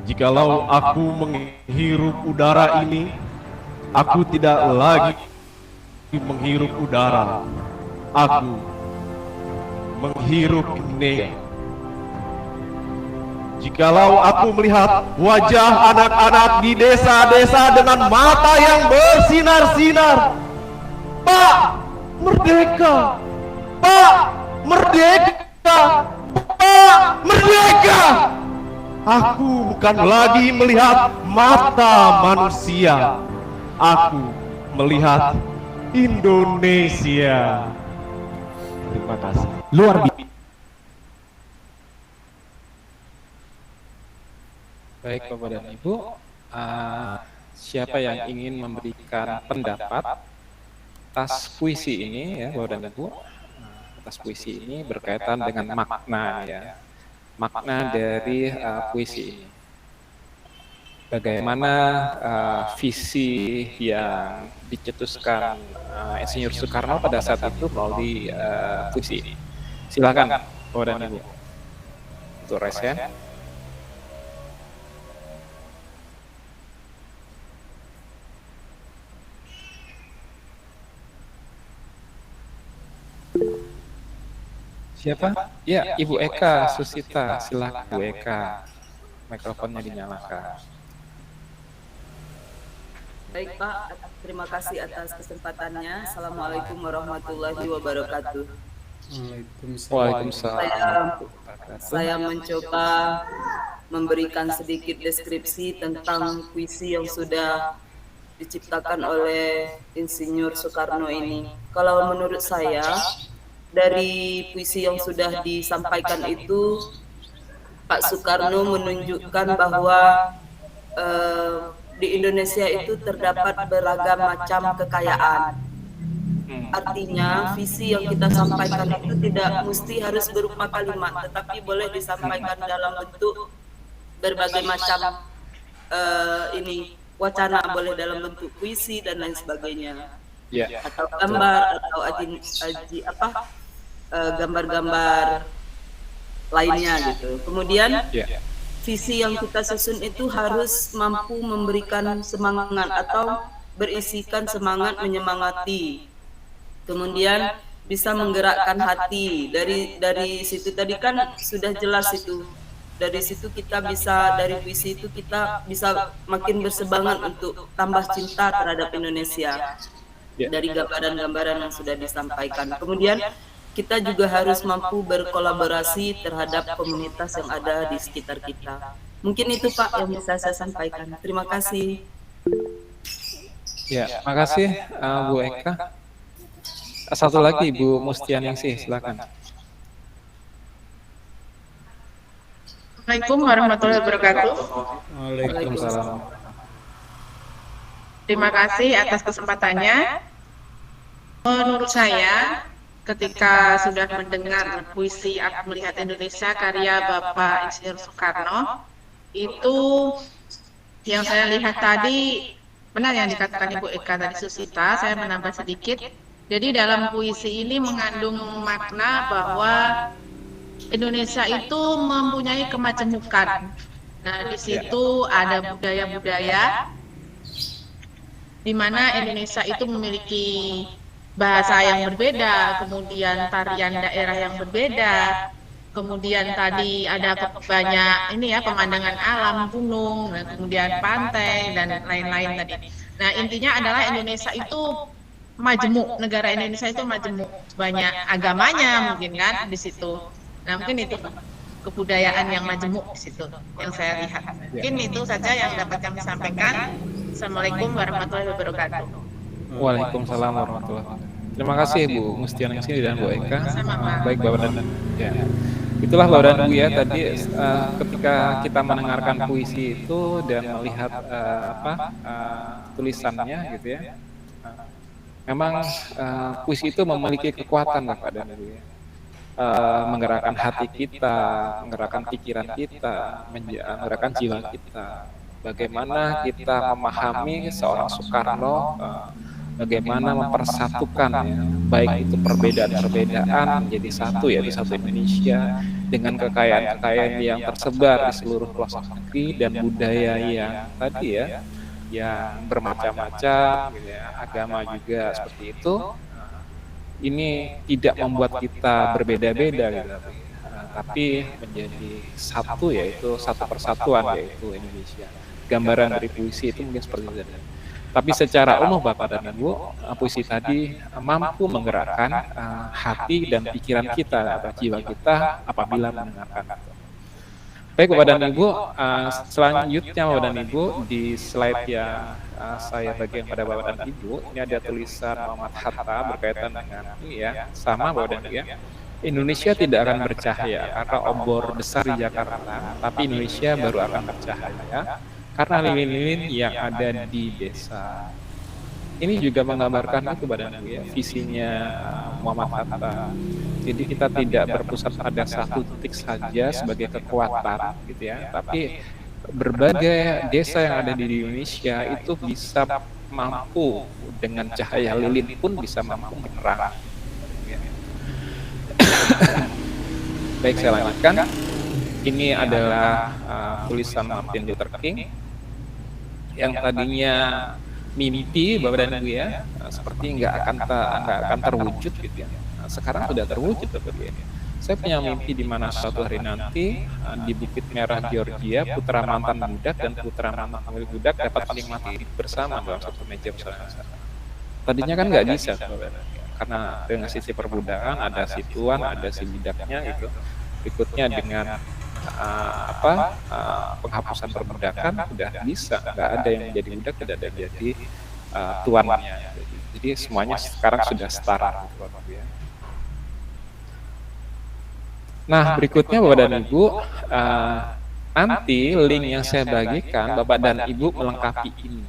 Jikalau aku menghirup udara ini, aku tidak lagi menghirup udara. Aku menghirup Indonesia. Jikalau aku melihat wajah anak-anak di desa-desa dengan mata yang bersinar-sinar, Pak, merdeka! Pak, merdeka! Pak, merdeka! Aku bukan lagi melihat mata manusia. Aku melihat Indonesia. Terima kasih. Luar biasa. Baik Bapak dan Ibu, siapa yang ingin memberikan pendapat atas puisi ini ya Bapak dan Ibu? Atas puisi ini berkaitan dengan makna ya, makna dari puisi ini. Bagaimana visi yang dicetuskan Insinyur Soekarno pada saat itu melalui puisi ini. Silakan Bapak dan Ibu untuk resen. Siapa? Ya, Ibu Eka Susita. Silakan Bu Eka. Mikrofonnya dinyalakan. Baik Pak, terima kasih atas kesempatannya. Assalamualaikum warahmatullahi wabarakatuh. Waalaikumsalam. Saya mencoba memberikan sedikit deskripsi tentang puisi yang sudah diciptakan oleh Insinyur Soekarno ini. Kalau menurut saya, dari puisi yang sudah disampaikan itu, Pak Soekarno menunjukkan bahwa di Indonesia itu terdapat beragam macam kekayaan. Artinya visi yang kita sampaikan itu tidak mesti harus berupa kalimat, tetapi boleh disampaikan dalam bentuk berbagai macam wacana, boleh dalam bentuk puisi dan lain sebagainya, atau gambar atau gambar-gambar lainnya gitu. Kemudian visi yang kita susun itu harus mampu memberikan semangat atau berisikan semangat menyemangati. Kemudian bisa menggerakkan hati. Dari situ tadi kan sudah jelas itu. Dari situ kita bisa, dari puisi itu kita bisa makin bersemangat untuk tambah cinta terhadap Indonesia. Dari gambaran-gambaran yang sudah disampaikan. Kemudian kita juga harus mampu berkolaborasi terhadap komunitas yang ada di sekitar kita. Mungkin itu Pak yang bisa saya sampaikan. Terima kasih. Ya, makasih Bu Eka. Satu lagi Bu Mustianingsih, silakan. Assalamualaikum warahmatullahi wabarakatuh. Waalaikumsalam. Terima kasih atas kesempatannya. Menurut saya, ketika sudah mendengar puisi Aku Melihat Indonesia karya Bapak Insinyur Soekarno, itu yang saya lihat tadi benar yang dikatakan Ibu Eka tadi Susita, saya menambah sedikit. Jadi dalam puisi ini mengandung makna bahwa Indonesia itu mempunyai kemajemukan. Nah, di situ ada budaya-budaya di mana Indonesia itu memiliki bahasa yang berbeda, kemudian tarian daerah yang berbeda, kemudian tadi ada banyak ini ya pemandangan alam, gunung, dan kemudian pantai dan lain-lain tadi. Nah, intinya adalah Indonesia itu majemuk, negara Indonesia itu majemuk, banyak agamanya mungkin kan di situ. Nah, mungkin itu kebudayaan yang majemuk di situ yang saya lihat. Mungkin itu saja yang dapat kami sampaikan. Assalamualaikum warahmatullahi wabarakatuh. Waalaikumsalam warahmatullahi wabarakatuh. Terima kasih Bu Mustianingsih dan Bu Eka. Baik Bapak dan ya. Itulah Bapak dan Bu ya tadi ketika kita mendengarkan puisi itu dan melihat tulisannya gitu ya. Memang puisi itu memiliki kekuatan Bapak dan Bu ya. Menggerakkan hati kita, menggerakkan pikiran kita, menggerakkan jiwa kita. Bagaimana kita memahami seorang Soekarno, bagaimana mempersatukan ya, baik itu perbedaan-perbedaan menjadi satu yaitu satu Indonesia dengan kekayaan-kekayaan yang tersebar di seluruh pelosok negeri dan budaya yang tadi ya yang bermacam-macam, gitu ya, agama juga seperti itu. Ini tidak membuat kita berbeda-beda gitu, tapi menjadi satu yaitu satu persatuan yaitu Indonesia. Gambaran dari puisi itu mungkin seperti itu. Tapi secara umum Bapak dan Ibu, puisi tadi mampu menggerakkan hati dan pikiran kita atau jiwa kita apabila mendengarkan itu. Baik Bapak dan Ibu, selanjutnya Bapak dan Ibu di slide yang saya bagikan pada Bapak dan Ibu, ini ada tulisan Muhammad Hatta berkaitan dengan ini ya, sama Bapak dan Ibu ya. Indonesia tidak akan bercahaya karena obor besar di Jakarta, tapi Indonesia baru akan bercahaya karena lilin-lilin yang ada di desa. Ini juga menggambarkan itu Bapak dan Ibu ya, visinya Muhammad Hatta. Jadi kita tidak berpusat pada satu titik saja sebagai kekuatan gitu ya, tapi berbagai desa yang ada di Indonesia itu bisa mampu dengan cahaya lilin pun bisa mampu menerang. Baik, saya lanjutkan. Ini adalah tulisan Martin Luther King yang tadinya mimpi Bapak dan Ibu ya, seperti nggak akan terwujud gitu ya. Sekarang sudah terwujud Bapak Ibu. Saya punya mimpi di mana suatu hari nanti di Bukit Merah Georgia, putra mantan budak dan putra mantan pemilik budak dapat menikmati bersama dalam satu meja bersama. Tadinya kan nggak bisa karena dengan sisi perbudakan ada si tuan, ada si budaknya gitu. Berikutnya dengan penghapusan perbudakan sudah bisa, nggak ada yang menjadi budak, tidak ada yang jadi tuannya. Jadi semuanya sekarang sudah setara gitu Bapak ya. Nah, berikutnya Bapak dan Ibu, nanti link yang saya bagikan, Bapak dan Ibu melengkapi ini.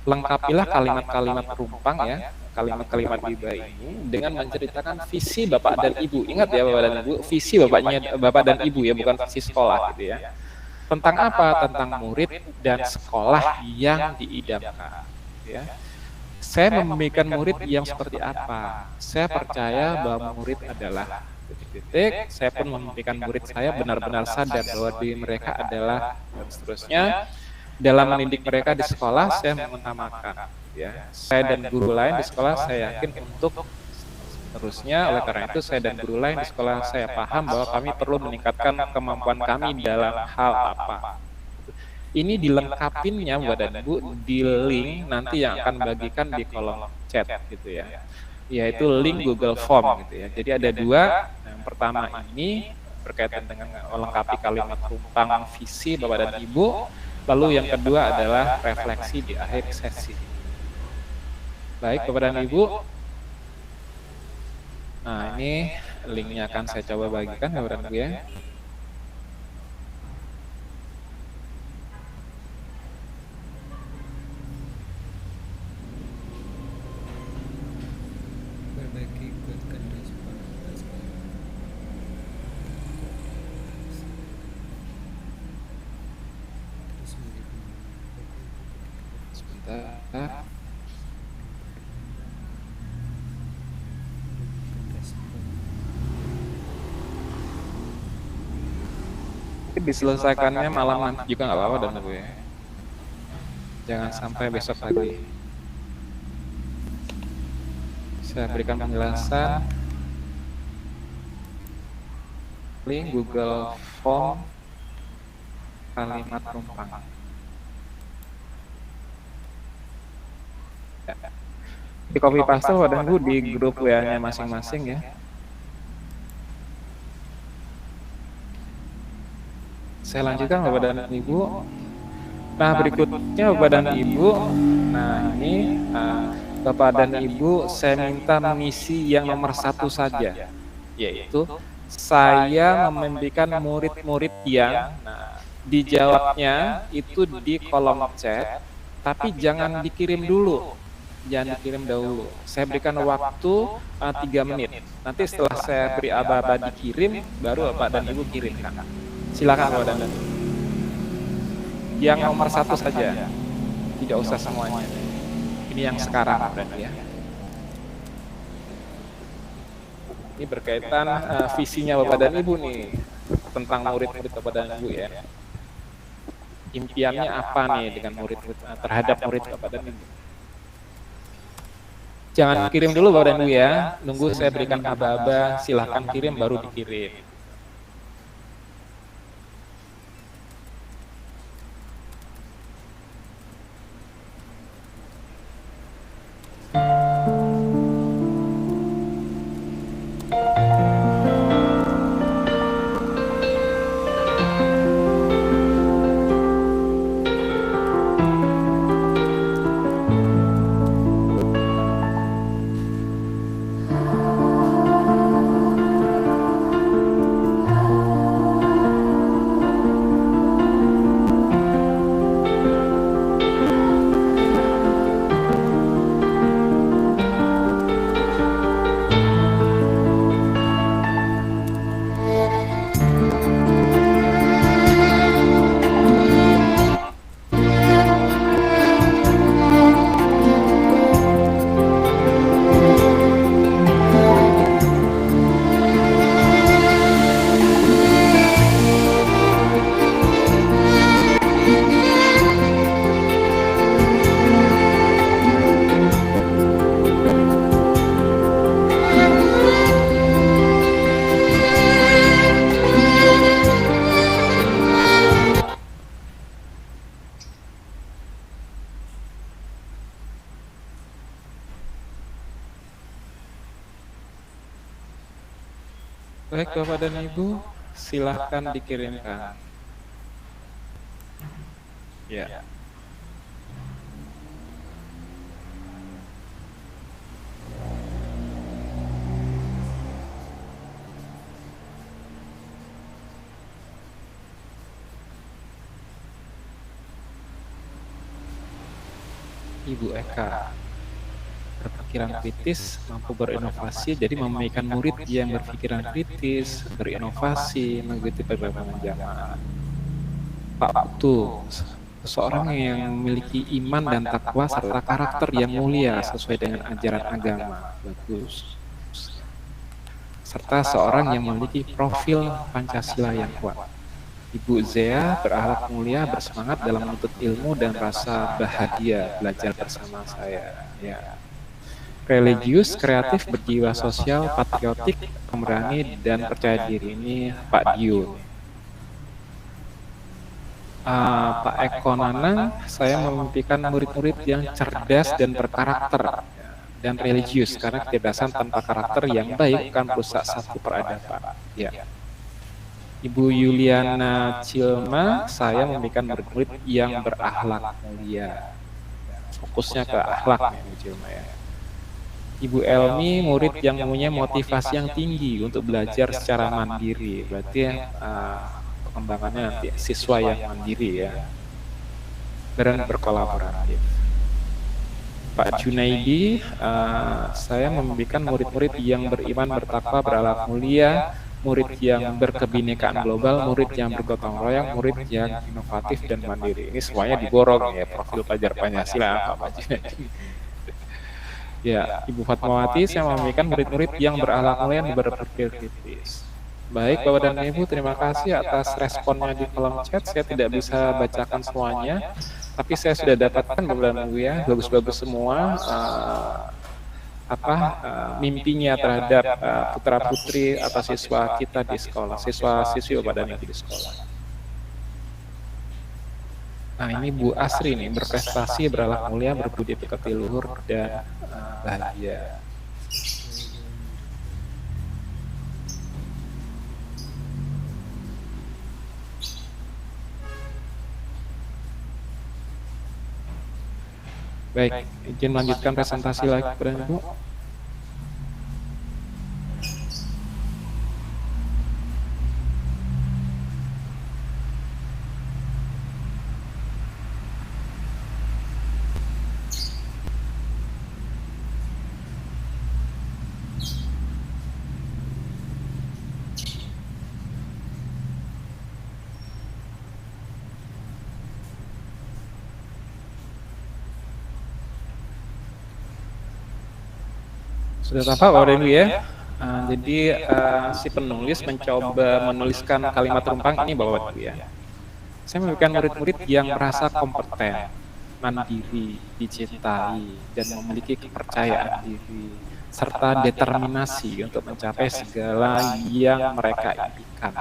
Lengkapilah kalimat-kalimat perumpang ya, kalimat-kalimat iba ini dengan menceritakan visi Bapak dan Ibu. Ingat ya Bapak dan Ibu, visi Bapak dan Ibu ya, bukan visi sekolah gitu ya. Tentang apa? Tentang murid dan sekolah yang diidamkan. Ya. Saya membimbingkan murid yang seperti apa? Saya percaya bahwa murid adalah titik-titik, saya pun memimpikan murid saya benar-benar sadar bahwa diri mereka adalah dan seterusnya. Dalam mendidik mereka di sekolah, saya mengutamakan ya. Saya dan guru lain di sekolah saya yakin untuk seterusnya. Oleh karena itu saya dan guru lain di sekolah saya paham bahwa kami perlu meningkatkan kemampuan kami dalam hal apa. Ini dilengkapinnya Bapak dan Ibu di link nanti yang akan bagikan di kolom chat gitu ya. Yaitu link Google Form gitu ya. Jadi ada dua. Yang pertama ini berkaitan dengan melengkapi kalimat perumpang visi Bapak dan Ibu. Lalu yang kedua adalah refleksi di akhir sesi. Baik Bapak dan Ibu. Nah ini linknya akan saya coba bagikan Bapak dan Ibu ya. Berbagi ke sebentar. Mungkin diselesaikannya malam nanti juga nggak apa-apa dan gue. Jangan sampai besok pagi. Saya berikan penjelasan. Link Google Form kalimat penumpang. Ya. Di copy paste dan gue di grup WA-nya masing-masing ya. Saya lanjutkan Bapak dan Ibu. Nah berikutnya Bapak dan Ibu. Nah ini Bapak dan Ibu saya minta mengisi yang nomor 1 saja, yaitu saya memberikan murid-murid yang dijawabnya itu di kolom chat, tapi jangan dikirim dulu. Jangan dikirim dahulu. Saya berikan waktu 3 menit. Nanti setelah saya beri aba-aba dikirim, baru Bapak dan Ibu kirimkan. Silakan Bapak dan Ibu. Yang nomor 1 saja, tidak usah semuanya. Ini yang sekarang berarti ya. Ini berkaitan visinya Bapak dan Ibu nih tentang murid-murid Bapak dan Ibu ya. Impiannya apa nih dengan murid-murid terhadap murid Bapak dan Ibu? Jangan kirim dulu Bapak dan Ibu ya. Nunggu saya berikan aba-aba, silahkan kirim baru dikirim. Baik Bapak dan Ibu, silahkan dikirimkan. Ya. Ibu Eka, berpikiran kritis, mampu berinovasi, jadi memiliki murid yang berpikiran kritis, berinovasi, mengikuti perkembangan zaman. Pak Putu, seseorang yang memiliki iman dan takwa serta karakter yang mulia sesuai dengan ajaran agama. Bagus. Serta seorang yang memiliki profil Pancasila yang kuat. Ibu Zea berakhlak mulia, bersemangat dalam menuntut ilmu dan rasa bahagia belajar bersama saya. Ya. Religius, kreatif, berjiwa sosial, patriotik, pemberani, dan percaya diri. Ini Pak Dio. Pak Eko Nanang, saya memimpikan murid-murid yang cerdas dan berkarakter dan religius, karena kecerdasan tanpa karakter yang baik akan merusak satu peradaban. Ya. Ibu Yuliana Cilma, saya memimpikan murid-murid yang berakhlak mulia. Fokusnya ke akhlak Ibu Cilma ya. Ibu Elmi, murid yang mempunyai motivasi yang tinggi untuk belajar secara mandiri. Berarti perkembangannya nanti siswa yang mandiri ya. Dan berkolaboratif. Pak Junaidi, saya memimpikan murid-murid yang beriman, bertakwa, berakhlak mulia, murid yang berkebinekaan global, murid yang bergotong royong, murid yang inovatif dan mandiri. Ini semuanya diborong ya, profil pelajar Pancasila Pak Haji. Ya, Ibu Fatmawati, saya memiliki murid-murid yang berakhlak mulia dan berpikir kritis. Baik, Bapak dan Ibu, terima kasih atas responnya di kolom chat. Saya tidak bisa bacakan semuanya, tapi saya sudah dapatkan Bapak dan Ibu ya, bagus-bagus semua mimpinya terhadap putra-putri atau siswa kita di sekolah, siswa-siswi Bapak dan Ibu di sekolah. Nah, ini Bu Asri nih, berprestasi, berakhlak mulia, berbudi pekerti luhur, dan bahagia. Baik, izin melanjutkan presentasi lagi kepada Ibu. Sudah tampak Bapak dan Ibu ya. Jadi si penulis mencoba menuliskan kalimat rumpang ini Bapak dan Ibu ya. Saya memberikan murid-murid yang merasa kompeten, mandiri, dicintai, dan memiliki kepercayaan diri, serta determinasi untuk mencapai segala yang mereka impikan.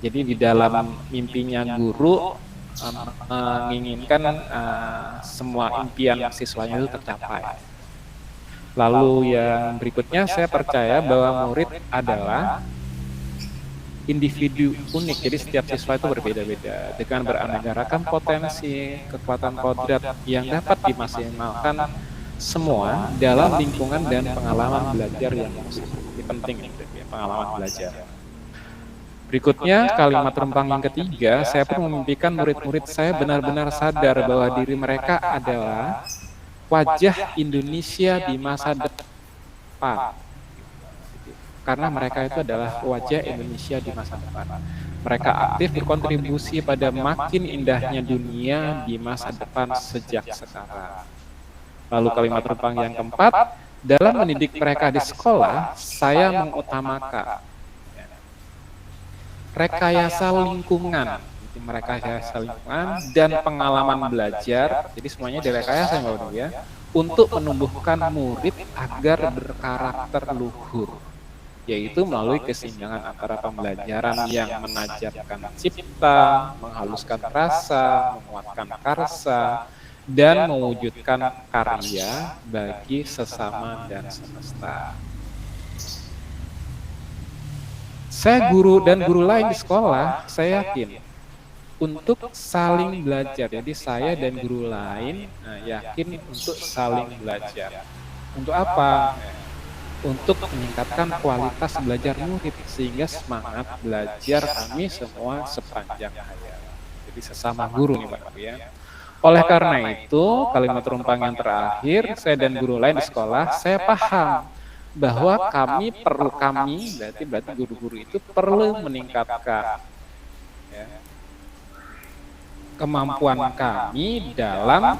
Jadi di dalam mimpinya guru menginginkan semua impian siswanya itu tercapai. Lalu yang berikutnya, saya percaya bahwa murid adalah individu unik, jadi setiap siswa itu berbeda-beda dengan beraneka ragam potensi, kekuatan kodrat yang dapat dimaksimalkan semua dalam lingkungan dan pengalaman belajar yang penting, pengalaman belajar. Berikutnya, kalimat rempang yang ketiga, saya pun memimpikan murid-murid saya benar-benar sadar bahwa diri mereka adalah wajah Indonesia di masa depan. Karena mereka itu adalah wajah Indonesia di masa depan. Mereka aktif berkontribusi pada makin indahnya dunia di masa depan sejak sekarang. Lalu kalimat rempang yang keempat, dalam mendidik mereka di sekolah, saya mengutamakan rekayasa lingkungan, dan pengalaman belajar. Jadi semuanya direkayasa ya, untuk menumbuhkan murid agar berkarakter luhur, yaitu melalui keseimbangan antara pembelajaran yang menajamkan cipta, menghaluskan rasa, menguatkan karsa, dan mewujudkan karya bagi sesama dan semesta. Saya guru dan guru lain di sekolah, saya yakin untuk saling belajar. Jadi saya dan guru lain yakin untuk saling belajar. Untuk apa? Untuk meningkatkan kualitas belajar murid sehingga semangat belajar kami semua sepanjang hayat. Jadi sesama guru nih Pak ya. Oleh karena itu, kalimat rumpang yang terakhir, saya dan guru lain di sekolah, saya paham bahwa berarti guru-guru itu perlu meningkatkan kemampuan kami dalam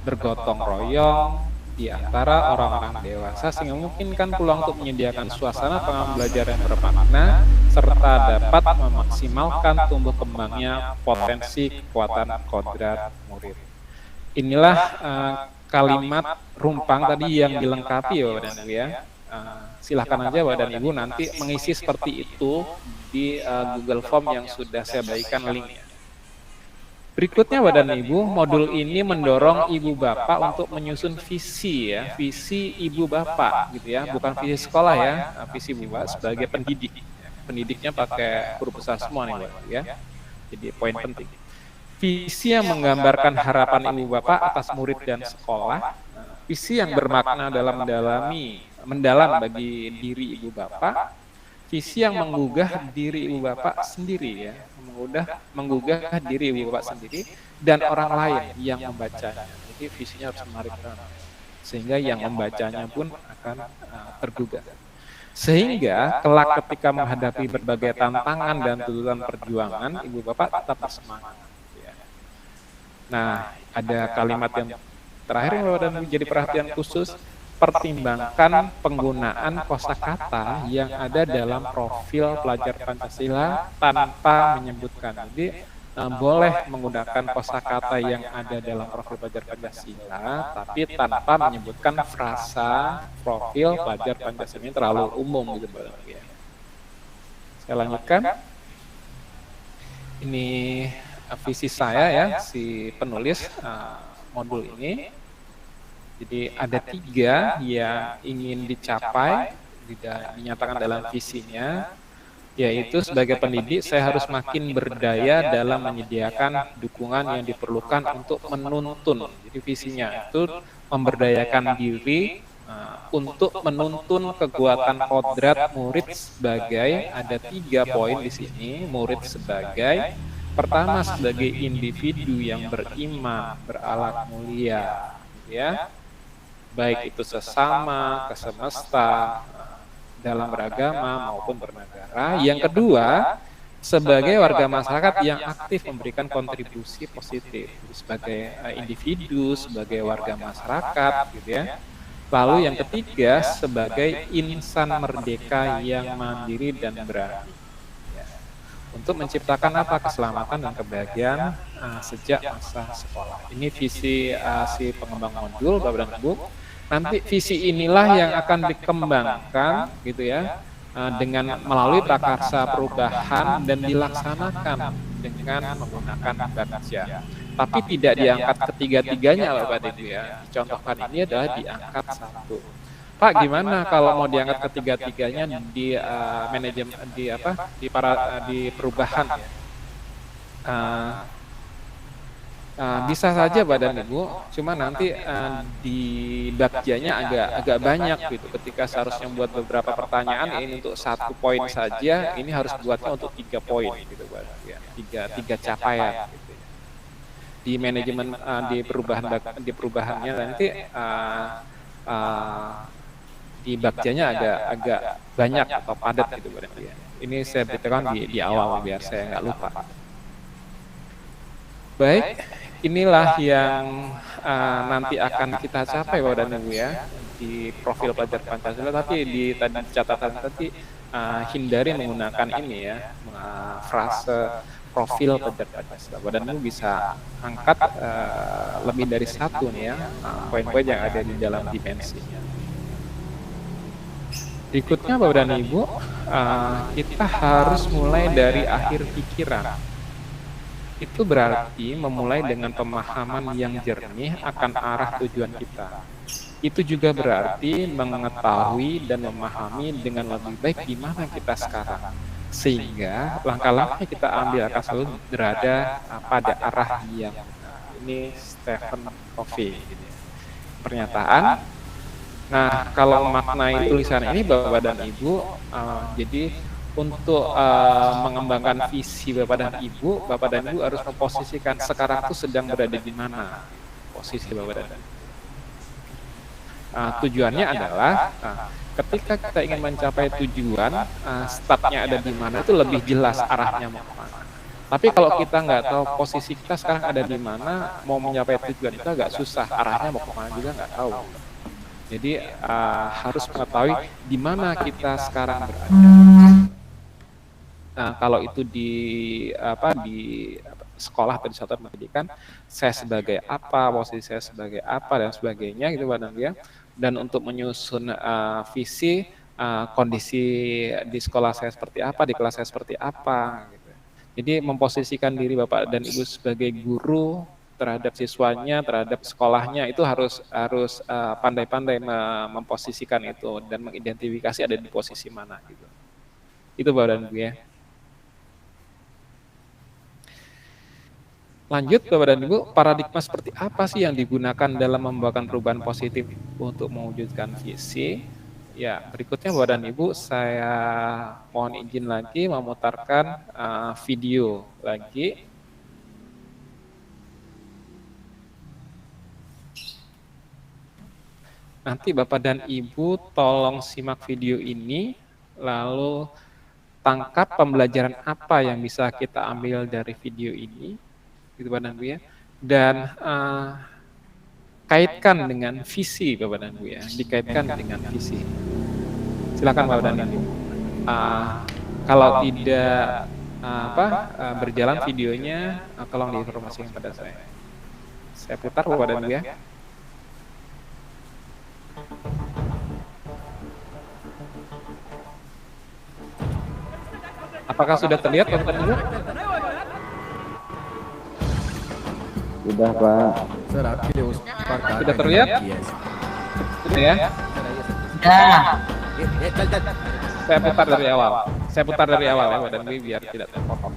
bergotong royong di antara orang-orang dewasa sehingga memungkinkan peluang untuk menyediakan suasana pembelajaran yang bermakna serta dapat memaksimalkan tumbuh kembangnya potensi kekuatan kodrat murid. Inilah kalimat rumpang tadi yang dilengkapi ya Bapak dan Ibu ya. Silahkan aja Bapak dan Ibu nanti mengisi seperti itu di Google Form yang sudah saya bagikan linknya. Berikutnya Bapak dan Ibu, modul ini mendorong Ibu Bapak untuk menyusun visi ya, visi Ibu Bapak gitu ya, bukan visi sekolah ya, visi Ibu Bapak sebagai pendidik. Pendidiknya pakai huruf besar semua nih Bapak ya. Jadi poin penting. Visi yang menggambarkan harapan Ibu Bapak atas murid dan sekolah, visi yang bermakna mendalam bagi diri Ibu Bapak, visi yang menggugah diri Ibu Bapak sendiri ya, menggugah diri Ibu Bapak sendiri dan orang lain yang membacanya. Jadi visinya harus menarik sehingga yang membacanya pun akan tergugah. Sehingga kelak ketika menghadapi berbagai tantangan dan tuntutan perjuangan, Ibu Bapak tetap bersemangat. Ya. Nah, ada kalimat yang terakhir yang Bapak dan Ibu jadi perhatian khusus, pertimbangkan penggunaan kosakata yang ada dalam profil pelajar Pancasila tanpa menyebutkan. Jadi boleh menggunakan kosakata yang ada dalam profil pelajar Pancasila, tapi tanpa menyebutkan frasa profil pelajar Pancasila. Ini terlalu umum gitu, Bapak. Saya lanjutkan. Ini visi saya ya, si penulis modul ini. Jadi ada 3 yang ingin dicapai, dinyatakan dalam visinya, yaitu sebagai pendidik saya harus makin berdaya dalam menyediakan dukungan yang diperlukan untuk menuntun. Jadi visinya itu memberdayakan diri untuk menuntun kekuatan kodrat murid sebagai, ada 3 poin di sini. Murid sebagai, pertama sebagai individu yang beriman, berakhlak mulia, ya, baik itu sesama, ke semesta, dalam beragama maupun bernegara. Yang kedua, sebagai warga masyarakat yang aktif memberikan kontribusi positif sebagai individu, sebagai warga masyarakat, gitu ya. Lalu yang ketiga, sebagai insan merdeka yang mandiri dan berani, ya, untuk menciptakan apa? Keselamatan dan kebahagiaan sejak masa sekolah. Ini visi si pengembang modul, Bapak dan Ibu. Nanti visi inilah yang akan dikembangkan gitu ya, dengan melalui prakarsa perubahan dan dilaksanakan dengan menggunakan Bagja. Tapi tidak diangkat ketiga-tiganya Bapak Ibu ya. Contohkan ini adalah diangkat 1. Pak, gimana kalau mau diangkat ketiga-tiganya di manajemen di perubahan ya? Bisa saja Badan Ibu, cuma nanti di Bagjanya agak banyak gitu. Ketika seharusnya buat beberapa pertanyaan, ini untuk 1 poin saja, ini harus buatnya untuk 3 poin gitu, ya. Tiga capaian. Gitu. Di manajemen di perubahannya nanti di Bagjanya agak banyak atau padat gitu, Badan. Ya. Ini saya beritahukan di awal biar saya nggak lupa. Baik. Inilah yang nanti akan kita capai Bapak dan Ibu ya di profil pelajar Pancasila. Tapi di tadi catatan tadi hindari menggunakan ini ya, frase profil pelajar Pancasila. Bapak dan Ibu bisa angkat lebih dari 1 nih ya, poin-poin yang ada di dalam dimensinya. Berikutnya Bapak dan Ibu, kita harus mulai dari akhir pikiran. Itu berarti memulai dengan pemahaman yang jernih akan arah tujuan kita. Itu juga berarti mengetahui dan memahami dengan lebih baik di mana kita sekarang. Sehingga langkah-langkah yang kita ambil akan selalu berada pada arah yang ini Stephen Covey. Gitu. Pernyataan. Nah, kalau maknai tulisan ini Bapak dan Ibu, jadi untuk mengembangkan visi Bapak dan Ibu harus memposisikan sekarang itu sedang berada di mana posisi Bapak dan Ibu. Tujuannya adalah ketika kita ingin mencapai tujuan, startnya ada di mana itu lebih jelas arahnya mau kemana. Tapi kalau kita nggak tahu posisi kita sekarang ada di mana, mau mencapai tujuan itu agak susah, arahnya mau kemana juga nggak tahu. Jadi harus mengetahui di mana kita sekarang berada. Nah, kalau itu di sekolah atau di satuan pendidikan, saya sebagai apa, posisi saya sebagai apa dan sebagainya gitu Bapak ya. Dan untuk menyusun visi, kondisi di sekolah saya seperti apa, di kelas saya seperti apa gitu. Jadi memposisikan diri Bapak dan Ibu sebagai guru terhadap siswanya, terhadap sekolahnya itu harus pandai-pandai memposisikan itu dan mengidentifikasi ada di posisi mana gitu. Itu Bapak dan Ibu ya. Lanjut Bapak dan Ibu, paradigma seperti apa sih yang digunakan dalam membawakan perubahan positif untuk mewujudkan visi? Ya, berikutnya Bapak dan Ibu, saya mohon izin lagi memutarkan video lagi. Nanti Bapak dan Ibu tolong simak video ini lalu tangkap pembelajaran apa yang bisa kita ambil dari video ini, gitu Bapak dan Ibu ya, dan kaitkan dengan visi Bapak dan Ibu ya, dikaitkan dengan visi. Silakan Bapak dan Ibu. Kalau tidak berjalan videonya, tolong diinformasikan pada saya. Saya putar Bapak dan Ibu ya. Apakah sudah terlihat Bapak dan Ibu? Sudah Pak. Sudah terlihat? Sudah ya? Sudah. Saya putar dari awal. Saya putar dari awal ya Bapak dan Ibu biar tidak terpotong.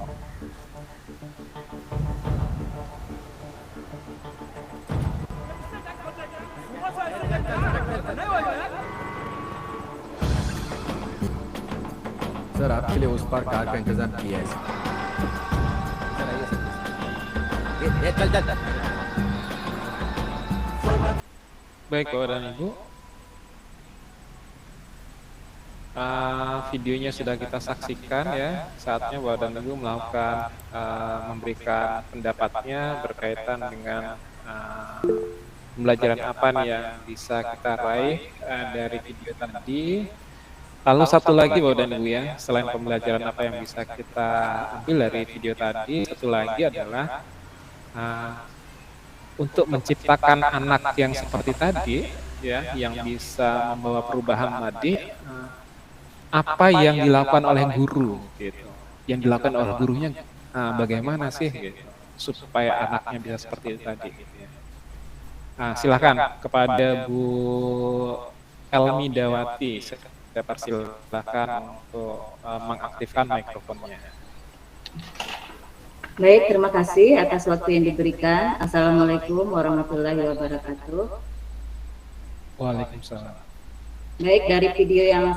Sir आपके लिए उस पार कार का इंतजार किया है Baik Bapak dan Ibu, videonya sudah kita saksikan ya. Saatnya Bapak dan Ibu melakukan memberikan pendapatnya berkaitan dengan pembelajaran apa nih yang bisa kita raih dari video tadi. Lalu satu lagi Bapak dan Ibu ya, selain pembelajaran apa yang bisa kita ambil dari video tadi, satu lagi adalah untuk menciptakan anak yang seperti tadi ya, yang bisa membawa perubahan tadi, apa yang dilakukan oleh guru gitu, yang dilakukan oleh gurunya bagaimana sih gitu, supaya anaknya bisa seperti itu tadi gitu ya. Silakan kepada Bu Elmi Dawati, saya persilahkan untuk mengaktifkan mikrofonnya. Baik, terima kasih atas waktu yang diberikan. Assalamualaikum warahmatullahi wabarakatuh. Waalaikumsalam. Baik, dari video yang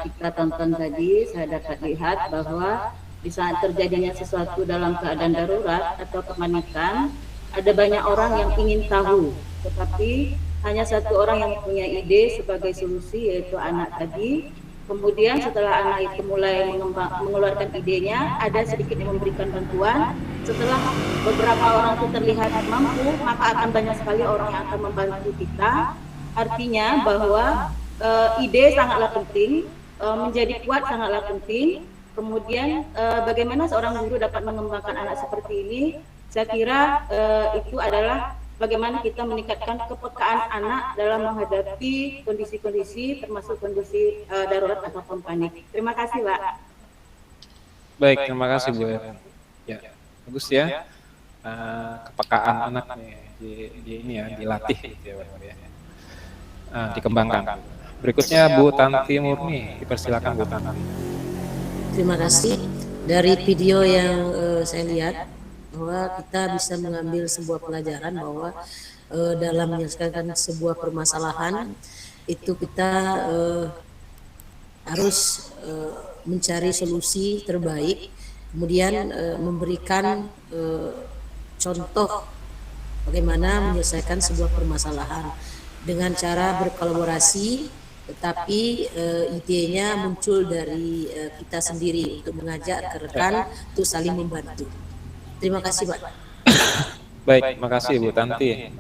kita tonton tadi, saya dapat lihat bahwa di saat terjadinya sesuatu dalam keadaan darurat atau kepanikan, ada banyak orang yang ingin tahu, tetapi hanya satu orang yang punya ide sebagai solusi, yaitu anak tadi. Kemudian setelah anak itu mulai mengeluarkan idenya, ada sedikit yang memberikan bantuan. Setelah beberapa orang itu terlihat mampu, maka akan banyak sekali orang yang akan membantu kita. Artinya bahwa ide sangatlah penting, menjadi kuat sangatlah penting. Kemudian bagaimana seorang guru dapat mengembangkan anak seperti ini, saya kira itu adalah bagaimana kita meningkatkan kepekaan anak dalam menghadapi kondisi-kondisi termasuk kondisi darurat ataupun panik. Terima kasih, Pak. Baik, terima kasih Bu. Ya, bagus ya. Kepekaan anak di ini ya, dilatih gitu ya, Pak ya. Dikembangkan. Berikutnya Bu Tanti Murni, dipersilakan Bu Tanti. Terima kasih. Dari video yang saya lihat, bahwa kita bisa mengambil sebuah pelajaran bahwa dalam menyelesaikan sebuah permasalahan itu kita harus mencari solusi terbaik, kemudian memberikan contoh bagaimana menyelesaikan sebuah permasalahan dengan cara berkolaborasi, tetapi idenya muncul dari kita sendiri untuk mengajak rekan untuk saling membantu. Terima kasih Pak. Baik, terima kasih Bu Tanti.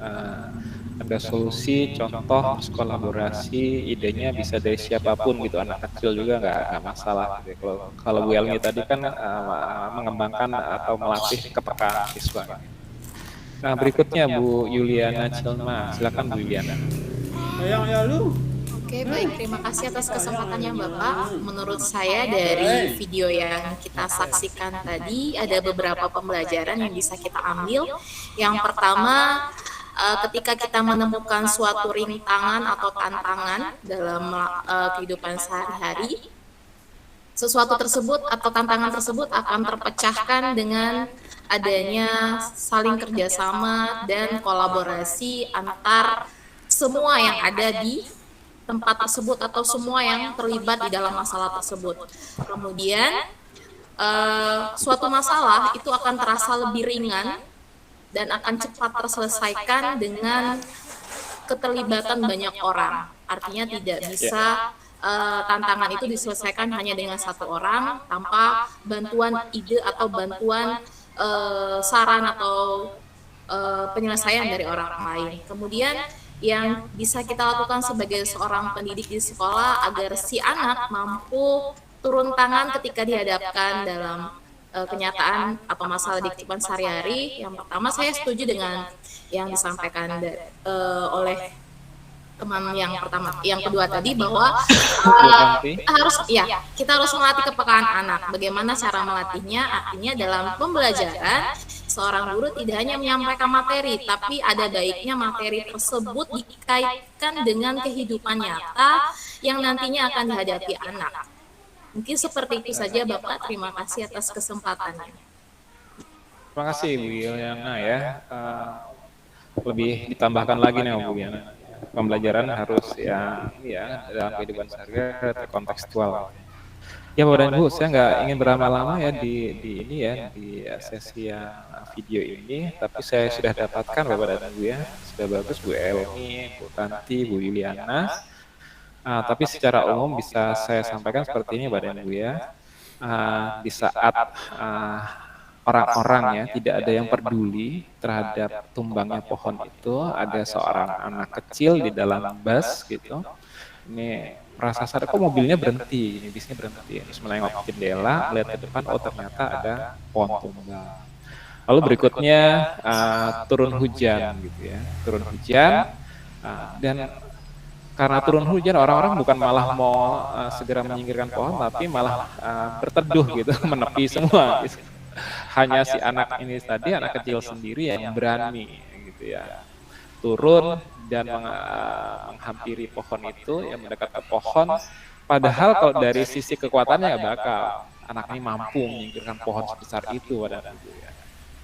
Ada solusi, contoh, kolaborasi, idenya bisa dari siapapun gitu, anak kecil juga nggak masalah. Gitu. Kalau Bu Elmi tadi kan mengembangkan atau melatih kepekaan siswa. Nah berikutnya Bu Yuliana Cilma, silakan Bu Yuliana. Ya lu. Oke, baik. Terima kasih atas kesempatannya Bapak. Menurut saya dari video yang kita saksikan tadi ada beberapa pembelajaran yang bisa kita ambil. Yang pertama, ketika kita menemukan suatu rintangan atau tantangan dalam kehidupan sehari-hari, sesuatu tersebut atau tantangan tersebut akan terpecahkan dengan adanya saling kerjasama dan kolaborasi antar semua yang ada di tempat tersebut atau semua yang terlibat di dalam masalah tersebut. Kemudian suatu masalah itu akan terasa lebih ringan dan akan cepat terselesaikan dengan keterlibatan banyak orang. Artinya tidak bisa tantangan itu diselesaikan hanya dengan satu orang tanpa bantuan ide atau bantuan saran atau penyelesaian dari orang lain. Kemudian yang bisa kita lakukan sebagai seorang pendidik di sekolah agar si anak mampu turun tangan ketika dihadapkan dalam kenyataan atau masalah di kehidupan sehari-hari. Yang pertama, saya setuju dengan yang disampaikan oleh teman yang pertama, yang kedua tadi, bahwa kita harus melatih kepekaan anak. Bagaimana cara melatihnya? Artinya dalam pembelajaran seorang guru tidak hanya menyampaikan materi, tapi ada baiknya materi tersebut dikaitkan dengan kehidupan nyata yang nantinya akan dihadapi anak. Mungkin seperti itu saja Bapak, terima kasih atas kesempatannya. Terima kasih Bu Yuliana ya. Lebih ditambahkan lagi nih Bu Yuliana. Pembelajaran harus ya dalam kehidupan sehari-hari terkontekstual. Ya Bapak dan Bu, saya nggak ingin berlama-lama ya di sesi yang video ini, tapi saya sudah dapatkan Bapak dan Bu ya, sudah bagus Bu Elmi, Bu Tanti, Bu Yuliana. Tapi secara umum bisa saya sampaikan seperti ini Bapak dan Bu ya, di saat orang-orang ya tidak ada yang peduli terhadap tumbangnya pohon itu, ada seorang anak kecil di dalam bus gitu, ini merasa sadar kok mobilnya berhenti, ini bisnya berhenti, terus menengok jendela, melihat ke depan, oh ternyata ada pohon tumbang. Lalu berikutnya turun hujan gitu ya, turun hujan, dan karena turun hujan orang-orang bukan malah mau segera menyingkirkan pohon, tapi malah berteduh gitu, menepi semua gitu. Hanya si anak ini tadi, anak kecil sendiri yang berani gitu ya, turun dan menghampiri pohon itu, yang mendekat ke pohon. Padahal kalau dari sisi kekuatannya nggak bakal anak ini mampu menyingkirkan pohon sebesar itu pada itu ya.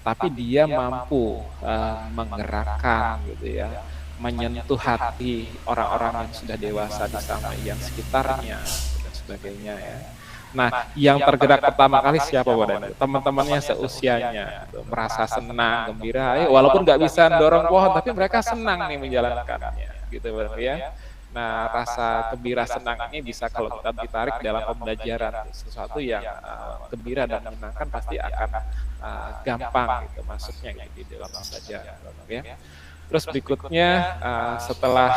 Tapi dia mampu menggerakkan gitu ya, menyentuh hati orang-orang yang sudah dewasa di sana, yang sekitarnya dan sebagainya ya. Nah, yang tergerak pertama kali siapa Bapak? Teman-temannya seusianya, merasa senang, gembira, walaupun nggak bisa dorong pohon, tapi mereka senang nih menjalankannya, gitu Bapak ya. Nah, rasa gembira senang ini bisa kalau kita ditarik dalam pembelajaran, sesuatu yang gembira dan menyenangkan pasti akan gampang gitu masuknya gitu di dalam pembelajaran, Bapak ya. Terus berikutnya setelah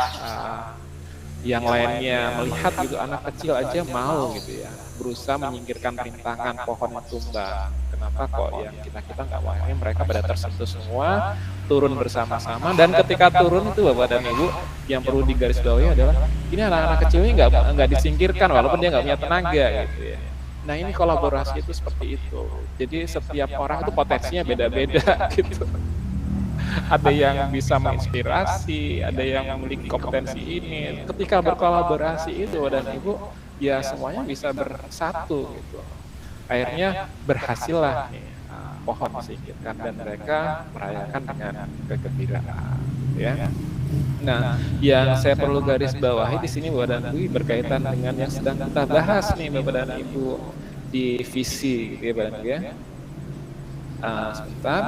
yang lainnya melihat gitu, anak kecil aja mau gitu ya berusaha menyingkirkan rintangan pohon yang tumbang. Kenapa kok yang kita nggak mau? Akhirnya mereka pada tersentuh semua, turun bersama-sama, dan ketika turun itu Bapak dan Ibu yang perlu digarisbawahi adalah ini anak-anak kecil ini nggak disingkirkan walaupun dia nggak punya tenaga gitu ya. Nah ini kolaborasi itu seperti itu. Jadi setiap orang itu potensinya beda-beda gitu. Ada yang bisa menginspirasi, ada yang memiliki kompetensi ini. Ketika berkolaborasi itu dan Ibu, ya semuanya bisa bersatu gitu. Akhirnya berhasillah nih pohon disingkirkan dan mereka merayakan dengan kegembiraan, ya. Nah, yang saya perlu garis bawahi di sini Bapak dan Ibu berkaitan dengan yang sedang kita bahas nih Bapak dan Ibu di visi, gitu ya Bapak dan Ibu ya. Sebentar.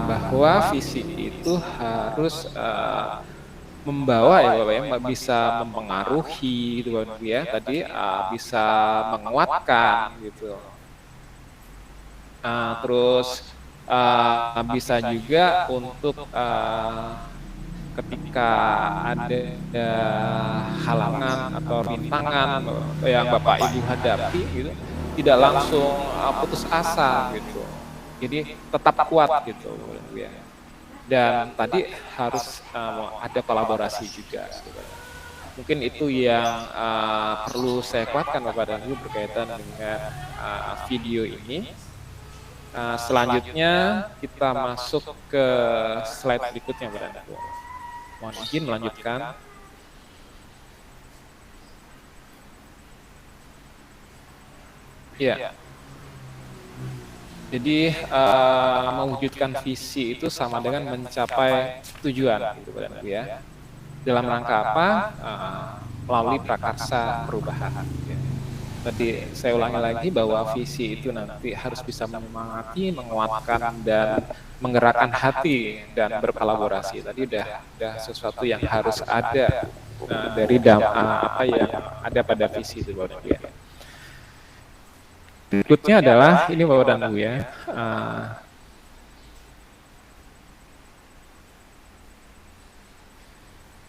Bahwa visi itu harus membawa ya Bapak ya, bisa mempengaruhi gitu Bapak ya, tadi bisa menguatkan gitu. Terus bisa juga untuk ketika ada halangan atau rintangan yang Bapak Ibu hadapi gitu, tidak langsung putus asa gitu. Jadi tetap kuat gitu ya. Dan tadi harus ada kolaborasi juga. Mungkin itu yang perlu saya kuatkan Bapak dan Ibu berkaitan dengan video ini. Selanjutnya kita masuk ke slide berikutnya Bapak dan Ibu. Mohon izin melanjutkan. Ya. Jadi mewujudkan visi itu sama dengan mencapai tujuan, gitu Bapak dan Ibu ya. Dalam rangka apa? Melalui prakarsa perubahan. Ya. Tadi saya ulangi lagi bahwa visi itu nanti harus bisa menyemangati, menguatkan dan menggerakkan hati dan berkolaborasi. Tadi udah sesuatu yang harus ada dari apa yang ada pada visi itu Bapak dan Ibu ya. Berikutnya adalah ini Bapak dan Ibu ya.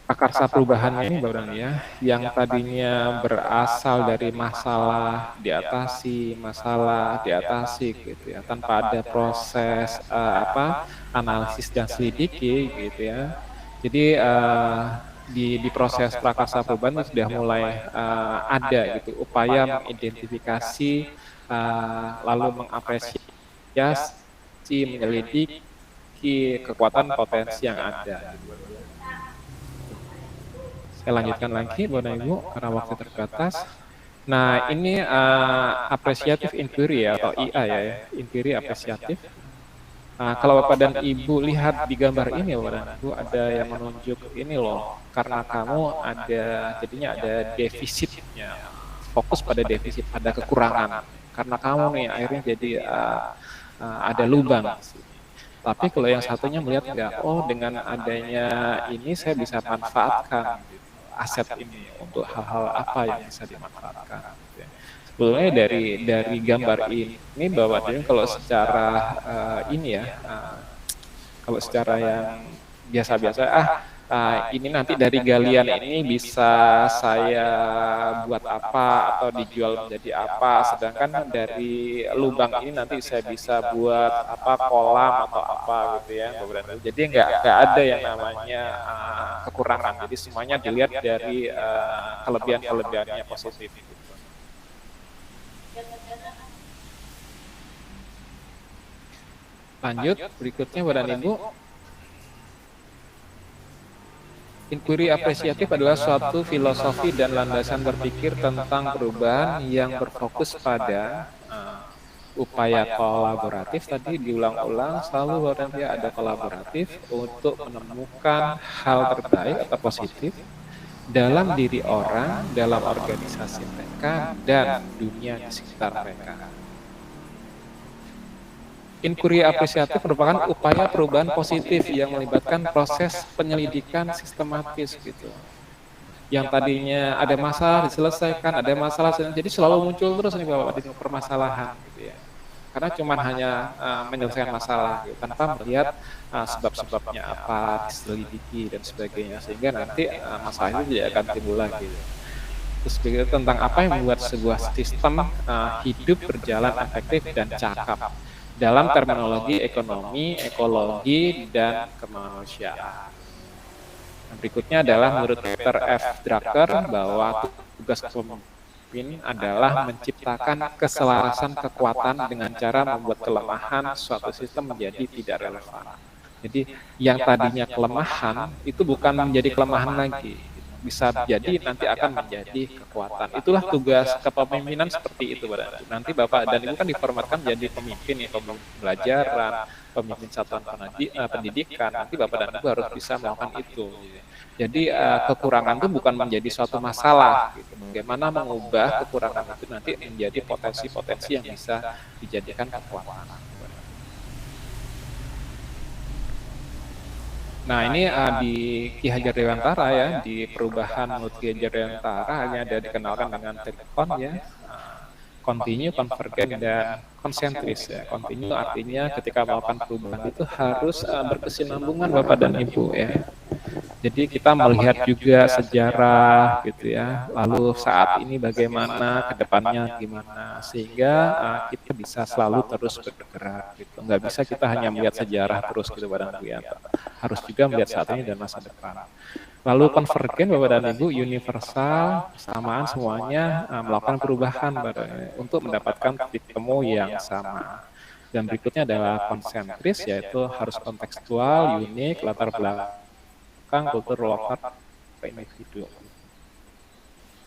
Prakarsa perubahannya ini Bapak dan Ibu ya, yang tadinya berasal dari masalah diatasi gitu ya, tanpa ada proses analisis dan selidiki gitu ya. Jadi di proses prakarsa perubahan itu sudah mulai ada gitu upaya mengidentifikasi lalu mengapresiasi, menyelidiki kekuatan potensi yang ada. Saya lanjutkan lagi Bapak dan Ibu karena waktu terbatas. Nah ini appreciative inquiry ya, atau IA ya, inquiry apresiatif. Kalau Bapak dan Ibu lihat di gambar ini Bapak dan Ibu ada yang menunjuk ini loh, karena kamu jadinya ada defisitnya, fokus pada defisit, pada kekurangan. Karena kamu nih akhirnya jadi ada lubang. Tapi kalau yang satunya melihat enggak, oh dengan adanya ini saya bisa manfaatkan aset ini untuk hal-hal apa yang bisa dimanfaatkan. Sebetulnya dari gambar ini Bapak dan kalau secara kalau secara yang biasa-biasa ini nanti dari galian ini bisa saya buat apa atau dijual menjadi apa, sedangkan dari lubang ini nanti saya bisa buat kolam atau apa gitu ya Bapak dan Ibu. Jadi nggak ada yang namanya kekurangan, jadi semuanya dilihat dari kelebihan-kelebihannya positif gitu. Lanjut berikutnya Bapak dan Ibu. Inquiry apresiatif adalah suatu filosofi dan landasan berpikir tentang perubahan yang berfokus pada upaya kolaboratif. Tadi diulang-ulang selalu bahwa nanti ada kolaboratif untuk menemukan hal terbaik atau positif dalam diri orang, dalam organisasi mereka, dan dunia di sekitar mereka. Inquiry apresiatif merupakan upaya perubahan positif yang melibatkan proses penyelidikan sistematis gitu. Yang tadinya ada masalah diselesaikan, ada masalah, jadi selalu muncul terus nih Bapak di permasalahan gitu ya. Karena cuma hanya menyelesaikan masalah gitu, tanpa melihat sebab-sebabnya apa, diselidiki dan sebagainya, sehingga nanti masalah itu tidak akan timbul lagi. Terus tentang apa yang membuat sebuah sistem hidup berjalan efektif dan cakap dalam terminologi ekonomi, ekologi, dan kemanusiaan. Berikutnya adalah menurut Peter F. Drucker bahwa tugas pemimpin adalah menciptakan keselarasan kekuatan dengan cara membuat kelemahan suatu sistem menjadi tidak relevan. Jadi yang tadinya kelemahan itu bukan menjadi kelemahan lagi, bisa jadi nanti akan menjadi kekuatan. Itulah tugas kepemimpinan seperti itu. Nanti Bapak dan Ibu kan diformatkan menjadi pemimpin ya, pemimpin pembelajaran, pemimpin satuan pendidikan. Nanti Bapak dan Ibu harus bisa melakukan itu. Jadi kekurangan itu bukan menjadi suatu masalah. Gitu. Bagaimana mengubah kekurangan itu nanti menjadi potensi-potensi yang bisa dijadikan kekuatan. Nah ini di Ki Hajar Dewantara ya, di perubahan menurut Ki Hajar Dewantara hanya ada dikenalkan dengan trikon ya, continue, convergen, dan konsentris ya. Continue artinya ketika melakukan perubahan itu harus berkesinambungan Bapak dan Ibu ya. Jadi kita melihat juga sejarah gitu ya, lalu saat ini bagaimana, kedepannya gimana, sehingga kita bisa selalu terus bergerak gitu. Nggak bisa kita hanya melihat sejarah terus gitu Bapak dan Ibu ya, harus juga melihat saat ini dan masa depan. Lalu konvergen Bapak dan Ibu, universal, kesamaan semuanya melakukan perubahan untuk mendapatkan titik temu yang sama. Dan berikutnya adalah konsentris, yaitu harus kontekstual, unik, latar belakang kultur lokal individu.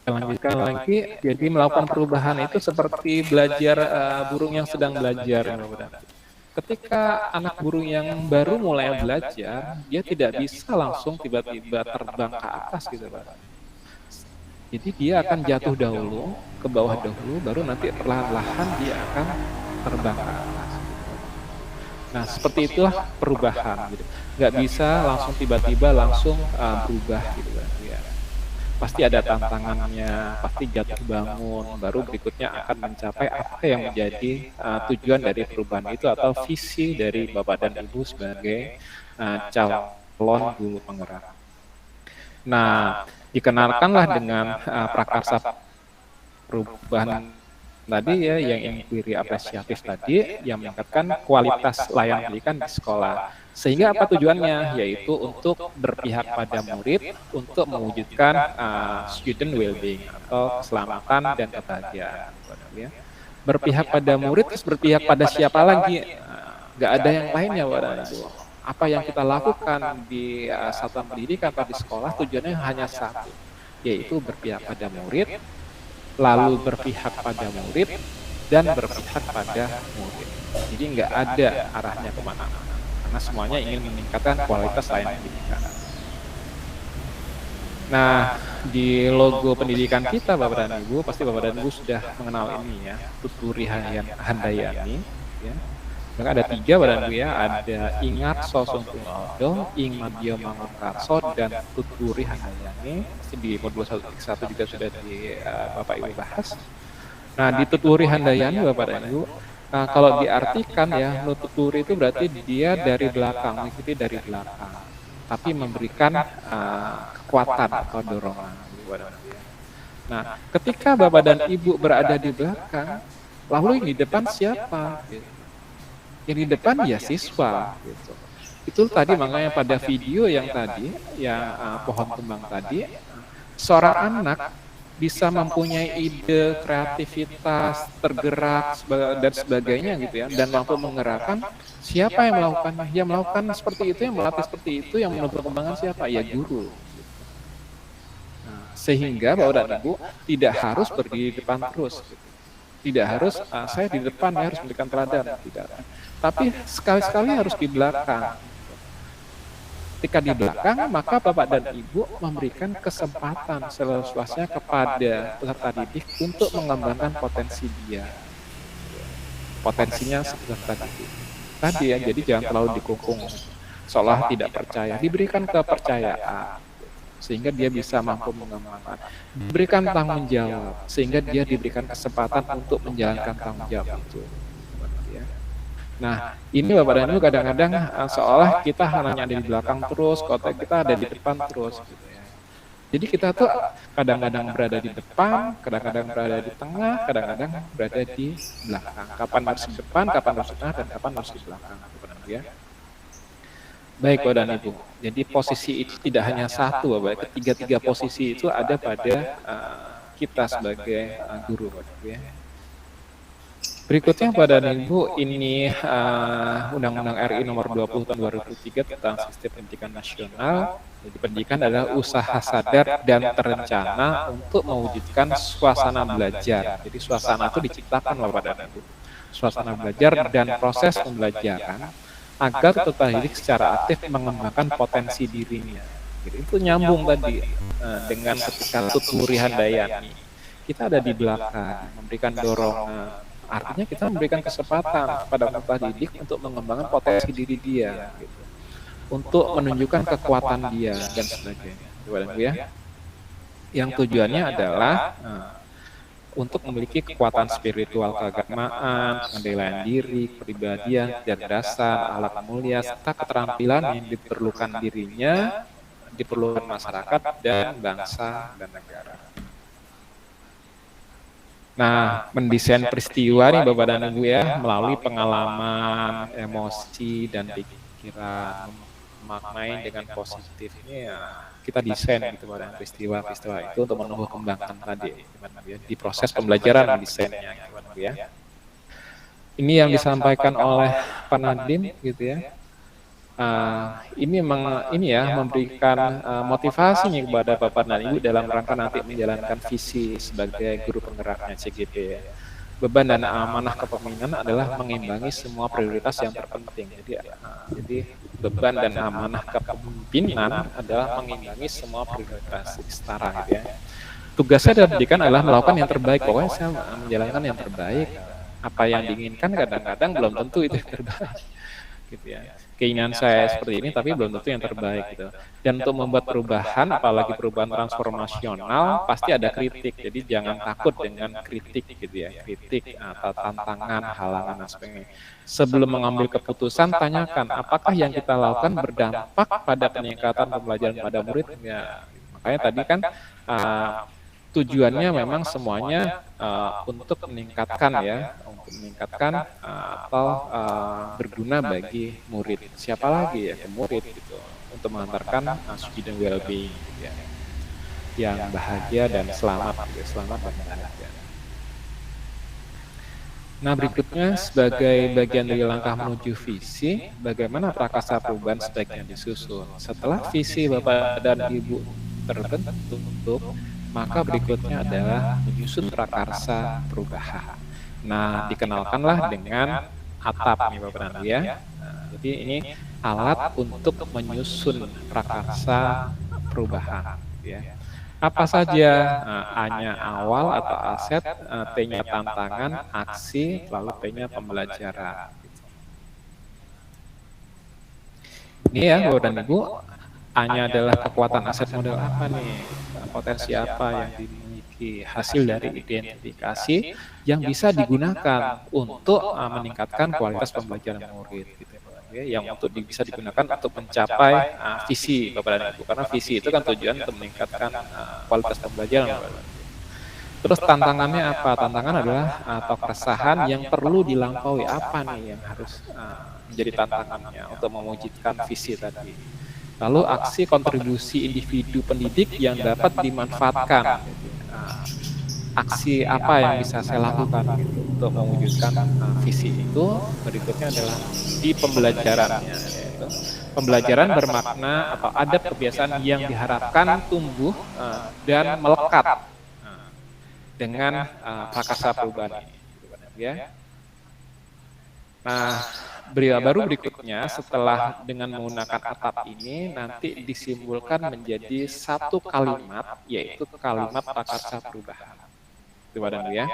Lanjutkan lagi, jadi melakukan perubahan itu seperti belajar burung yang sedang belajar. Ketika anak burung yang baru mulai belajar, dia tidak bisa langsung tiba-tiba terbang ke atas gitu Pak. Jadi dia akan jatuh dahulu, ke bawah dahulu, baru nanti perlahan-lahan dia akan terbang ke atas. Nah seperti itulah perubahan gitu. Nggak bisa langsung tiba-tiba langsung berubah gitu kan ya. pasti ada tantangannya, pasti jatuh bangun, baru berikutnya akan mencapai apa yang menjadi tujuan dari perubahan itu atau visi dari Bapak dan Ibu sebagai calon guru penggerak. Nah, dikenalkanlah dengan prakarsa perubahan tadi ya, yang inquiry apresiatif tadi, yang meningkatkan kualitas layanan pendidikan di sekolah. Sehingga apa tujuannya? Yaitu untuk berpihak pada murid, untuk mewujudkan student well-being atau keselamatan dan kebahagiaan. Ya. Berpihak pada murid, terus berpihak pada siapa lagi? Nggak ada yang lainnya, apa yang kita lakukan di satuan pendidikan atau di sekolah tujuannya hanya satu, yaitu berpihak pada murid, lalu berpihak pada murid, dan berpihak pada murid. Jadi nggak ada arahnya kemana-mana, karena semuanya ingin meningkatkan kualitas layanan pendidikan. Nah, di logo pendidikan kita, Bapak dan Ibu, pasti Bapak dan Ibu sudah mengenal ini ya, Tuturi Handayani. Ya. Maka ada 3 Bapak dan Ibu ya, ada Ingat Sosong Tunodo, Ing Madya Mangunkarso, dan Tuturi Handayani. Di modul 1 juga sudah di Bapak Ibu bahas. Nah, di Tuturi Handayani, Bapak dan Ibu, kalau diartikan ya, Tuturi itu berarti dia dari belakang, mengikuti dari belakang, tapi memberikan kekuatan atau dorongan. Nah, ketika Bapak dan Ibu berada di belakang, lalu yang di depan siapa? Yang di depan ya siswa. Itu tadi makanya pada video yang tadi, yang pohon tumbang tadi, seorang anak bisa mempunyai ide, kreativitas, tergerak dan sebagainya gitu ya, dan mampu menggerakkan. Siapa yang melakukannya? Yang melakukan seperti itu, yang melatih seperti itu, yang menumbuh kembangkan siapa? Ya guru. Nah, sehingga Bapak dan Ibu tidak harus berdiri di depan terus. Tidak harus saya di depan ya harus memberikan teladan, tidak. Tapi sekali-sekali harus di belakang. Ketika di belakang, maka Bapak dan Ibu memberikan kesempatan seluas-luasnya kepada peserta didik untuk mengembangkan potensi dia. Potensinya peserta didik. Tadi ya, jadi jangan terlalu dikungkung, seolah tidak percaya. Diberikan kepercayaan, sehingga dia bisa mampu mengembangkan. Diberikan tanggung jawab, sehingga dia diberikan kesempatan untuk menjalankan tanggung jawab itu. Nah, ini Bapak dan Ibu kadang-kadang seolah kita hanya ada di belakang terus, kotak kita ada di depan terus. Gitu ya. Jadi kita tuh kadang-kadang berada di depan, kadang-kadang berada di tengah, kadang-kadang berada di belakang. Kapan harus di depan, kapan harus di tengah, dan kapan harus di belakang. Ya. Baik Bapak dan Ibu, jadi posisi itu tidak hanya satu, Bapak. Ketiga-tiga posisi itu ada pada kita sebagai guru, Bapak. Ya. Berikutnya Bapak dan Ibu, ini Undang-Undang RI nomor 20 tahun 2003 tentang Sistem Pendidikan Nasional. Jadi pendidikan adalah usaha sadar dan terencana untuk mewujudkan suasana belajar. Jadi suasana itu diciptakan Bapak dan Ibu. Suasana belajar dan proses pembelajaran agar peserta didik secara aktif mengembangkan potensi dirinya. Jadi itu nyambung tadi dengan ketika Tuturi Handayani. Kita ada di belakang, memberikan dorongan. Artinya kita memberikan kesempatan kepada peserta didik untuk mengembangkan potensi diri dia, gitu. Untuk menunjukkan kekuatan dia dan sebagainya. Ya. Yang tujuannya adalah untuk memiliki kekuatan spiritual keagamaan, pengendalian diri, kepribadian, kecerdasan, akhlak mulia, serta keterampilan yang diperlukan dirinya, diperlukan masyarakat dan bangsa dan negara. Nah, mendesain peristiwa nih Bapak dan Ibu ya, melalui pengalaman, emosi, dan pikiran, memaknai dengan positifnya ya, kita desain gitu pada peristiwa-peristiwa itu untuk menumbuh kembangkan tadi ya, di proses pembelajaran desainnya gitu ya. Ini yang disampaikan oleh Pak Nadiem gitu ya. Ini memberikan motivasi nih kepada Bapak dan Ibu dalam rangka nanti menjalankan visi sebagai guru penggeraknya CGP ya. Beban dan amanah kepemimpinan adalah mengimbangi semua prioritas yang terpenting. Jadi beban dan amanah kepemimpinan adalah mengimbangi semua prioritas setara gitu ya. Tugasnya dalam pendidikan adalah melakukan yang terbaik. Pokoknya saya menjalankan yang terbaik. Apa yang diinginkan kadang-kadang belum tentu itu yang terbaik. Gitu ya. keinginan saya seperti ini, tapi belum tentu yang terbaik gitu. Dan untuk membuat perubahan, apalagi perubahan transformasional, pasti ada kritik. Jadi jangan takut dengan kritik gitu ya, kritik atau tantangan, halangan dan sebagainya. Sebelum mengambil keputusan, tanyakan apakah yang kita lakukan berdampak pada peningkatan pembelajaran pada murid. Ya, makanya tadi kan tujuannya memang semuanya untuk meningkatkan ya, untuk meningkatkan atau berguna bagi murid. Siapa lagi ya, ke murid gitu, untuk mengantarkan student well-being gitu ya, yang bahagia dan selamat, gitu, selamat dan bahagia. Nah, berikutnya sebagai bagian dari langkah menuju visi, bagaimana prakarsa perubahan sebaiknya disusun. Setelah visi Bapak dan Ibu terbentuk, maka berikutnya adalah menyusun prakarsa perubahan. Nah, dikenalkanlah dengan atap nih Bapak dan Ibu ya. Jadi ini alat untuk menyusun prakarsa perubahan ya. Apa saja? A-nya awal atau aset, T-nya tantangan, aksi, lalu P-nya pembelajaran. Ini ya Bapak dan Ibu, A-nya adalah kekuatan aset model apa nih, potensi apa yang dimiliki, hasil dari identifikasi yang bisa digunakan untuk meningkatkan kualitas pembelajaran murid gitu ya, yang untuk bisa digunakan untuk mencapai visi Bapak dan Ibu, karena visi itu kan tujuan untuk meningkatkan kualitas pembelajaran. Terus tantangannya apa? Tantangan adalah atau keresahan yang perlu dilampaui, apa nih yang harus menjadi tantangannya untuk mewujudkan visi tadi. Lalu aksi kontribusi individu pendidik yang dapat dimanfaatkan. Aksi apa yang bisa saya lakukan gitu, untuk mewujudkan visi itu. Berikutnya adalah di pembelajarannya, yaitu pembelajaran bermakna atau ada kebiasaan yang diharapkan tumbuh dan melekat dengan prakarsa perubahan ini, ya. Nah, baru berikutnya setelah dengan menggunakan atap ini nanti disimpulkan menjadi satu kalimat, yaitu kalimat prakarsa perubahan. Itu Bapak dan Ibu ya.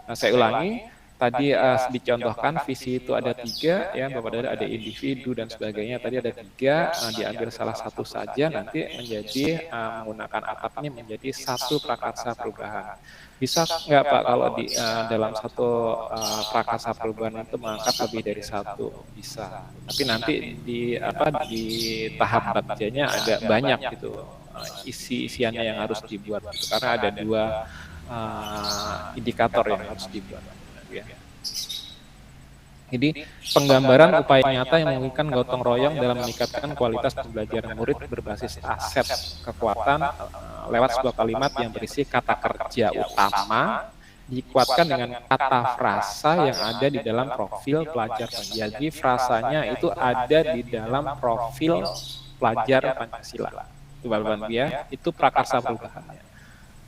Nah, saya ulangi, tadi dicontohkan visi itu ada 3 ya Bapak dan Ibu, ada individu dan sebagainya. Tadi ada 3, diambil salah satu saja, nanti menjadi menggunakan atap ini menjadi satu prakarsa perubahan. Bisa nggak Pak kalau di dalam satu prakarsa perubahan itu mengangkat lebih dari 1? Bisa. Tapi nanti di tahap bagja-nya agak banyak gitu isiannya yang harus dibuat gitu, karena ada 2 indikator yang harus dibuat ya. Jadi penggambaran upaya nyata yang memungkinkan gotong royong dalam meningkatkan kualitas pembelajaran murid berbasis aset kekuatan lewat sebuah kalimat yang berisi kata kerja utama dikuatkan dengan kata frasa yang ada di dalam profil pelajar. Jadi frasanya itu ada di dalam profil pelajar Pancasila. Itu Bapak ya, itu prakarsa perubahannya.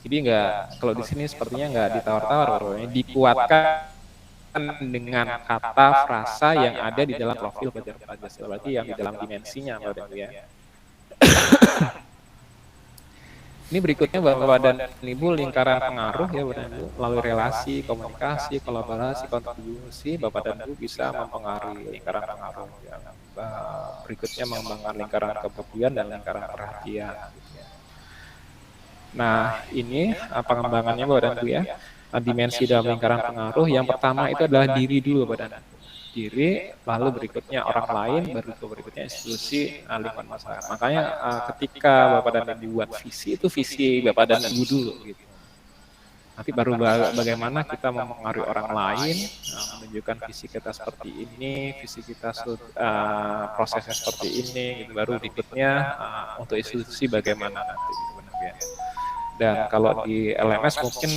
Jadi kalau di sini sepertinya nggak ditawar-tawar, dikuatkan dengan kata frasa yang ada di dalam profil pelajar Pancasila, berarti yang di dalam dimensinya Bapak ya. Ini berikutnya Bapak dan Ibu lingkaran pengaruh ya Bapak dan Ibu, melalui relasi, komunikasi, kolaborasi, kontribusi Bapak dan Ibu bisa mempengaruhi lingkaran pengaruh ya. Berikutnya mengembangkan lingkaran kepedulian dan lingkaran perhatian. Nah, ini pengembangannya Bapak dan Ibu ya. Dimensi dalam lingkaran pengaruh yang pertama itu adalah diri dulu Bapak dan Ibu. Diri, lalu berikutnya orang lain, baru berikutnya institusi, lingkungan masyarakat. Makanya ketika Bapak dan Ibu buat visi, itu visi Bapak dan Ibu dulu gitu. Nanti baru bagaimana kita mempengaruhi orang lain, menunjukkan visi kita seperti ini, visi kita prosesnya seperti ini, gitu. Baru berikutnya untuk institusi bagaimana nanti gitu, benar ya. Dan kalau di LMS mungkin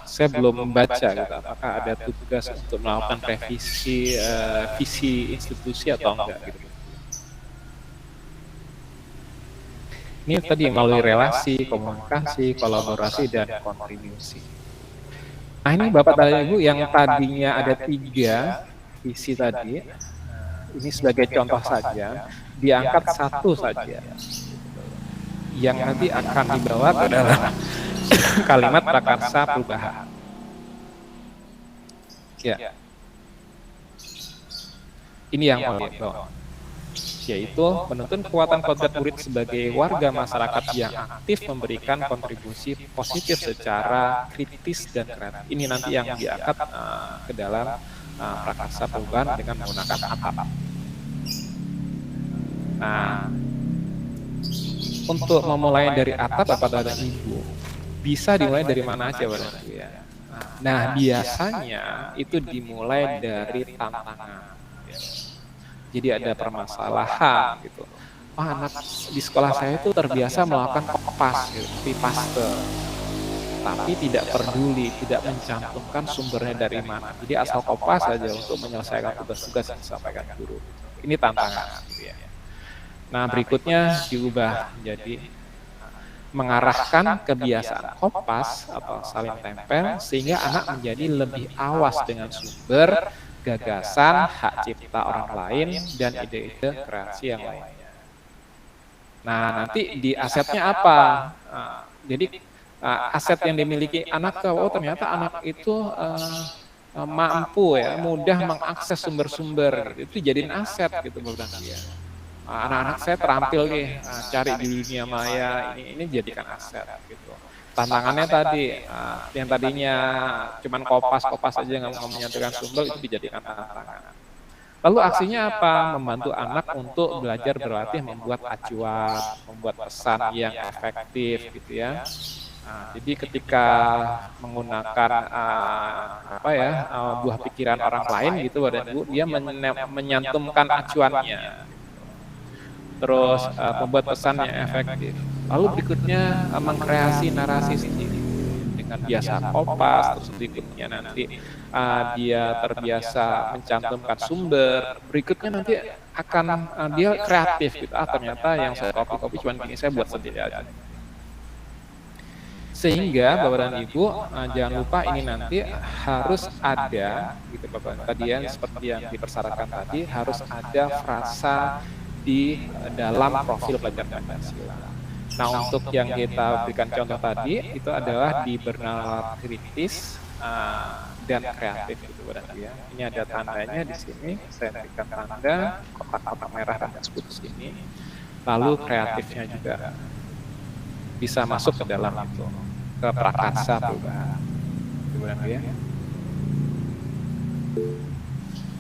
saya belum membaca gitu, apakah ada tugas untuk melakukan revisi visi institusi atau enggak gitu. Ini tadi melalui relasi, komunikasi, kolaborasi, dan kontribusi. Nah ini Bapak dan Ibu yang tadinya ada 3 visi tadi, ini sebagai contoh saja, diangkat 1 saja. Yang nanti akan dibawa adalah kalimat prakarsa perubahan. Ya. Ini yang mau dibawa. yaitu menuntun kekuatan kodrat murid sebagai warga masyarakat yang aktif memberikan kontribusi positif secara kritis dan kreatif. Ini nanti yang diangkat ke dalam prakarsa perubahan dengan menggunakan atap. Nah, untuk memulai dari atap Bapak dan Ibu, bisa dimulai dari mana aja Bapak dan Ibu ya. Nah, biasanya itu dimulai dari tantangan. Jadi ada permasalahan gitu. Oh, anak di sekolah saya itu terbiasa melakukan kopas, gitu, pipaste, tapi tidak peduli, tidak mencantumkan sumbernya dari mana. Jadi asal kopas saja untuk menyelesaikan tugas-tugas yang disampaikan guru. Ini tantangan. Gitu ya. Nah, berikutnya diubah menjadi mengarahkan kebiasaan kopas atau saling tempel sehingga anak menjadi lebih awas dengan sumber, gagasan, hak cipta orang lain, dan ide-ide kreasi yang lainnya. Nah, nanti di asetnya apa? Jadi aset yang dimiliki anak, oh ternyata anak itu mampu ya, mudah mengakses sumber-sumber, itu jadiin aset gitu Bapak ya. Anak-anak saya terampil nih, cari di dunia maya, ini jadikan aset gitu. Tantangannya tadi, yang tadinya cuman kopas-kopas aja nggak menyatukan sumber, itu dijadikan tantangan. Lalu aksinya apa? Membantu anak untuk belajar berlatih membuat acuan, membuat pesan yang efektif gitu ya. Jadi ketika menggunakan buah pikiran orang lain gitu, Bapak Ibu, dia menyantumkan acuannya. Terus membuat pesan yang efektif. Lalu berikutnya mengkreasi narasi sendiri dengan biasa kopas. Terus berikutnya nanti dia terbiasa mencantumkan sumber. Berikutnya nanti akan dia kreatif gitu. Ternyata yang saya copy cuma gini, saya buat sendiri aja. Sehingga Bapak dan Ibu jangan lupa ini nanti harus ada gitu Bapak. Tadi yang seperti yang dipersyaratkan tadi harus ada frasa di dalam profil pelajar Pancasila. Nah, untuk yang kita berikan contoh tadi itu adalah di bernalar kritis dan kreatif gitu ya. Ini ada tandanya di sini, saya berikan tanda kotak-kotak merah dan disebut di sini. Lalu kreatifnya juga bisa masuk ke dalam itu, ke prakarsa perubahan. Gitu ya.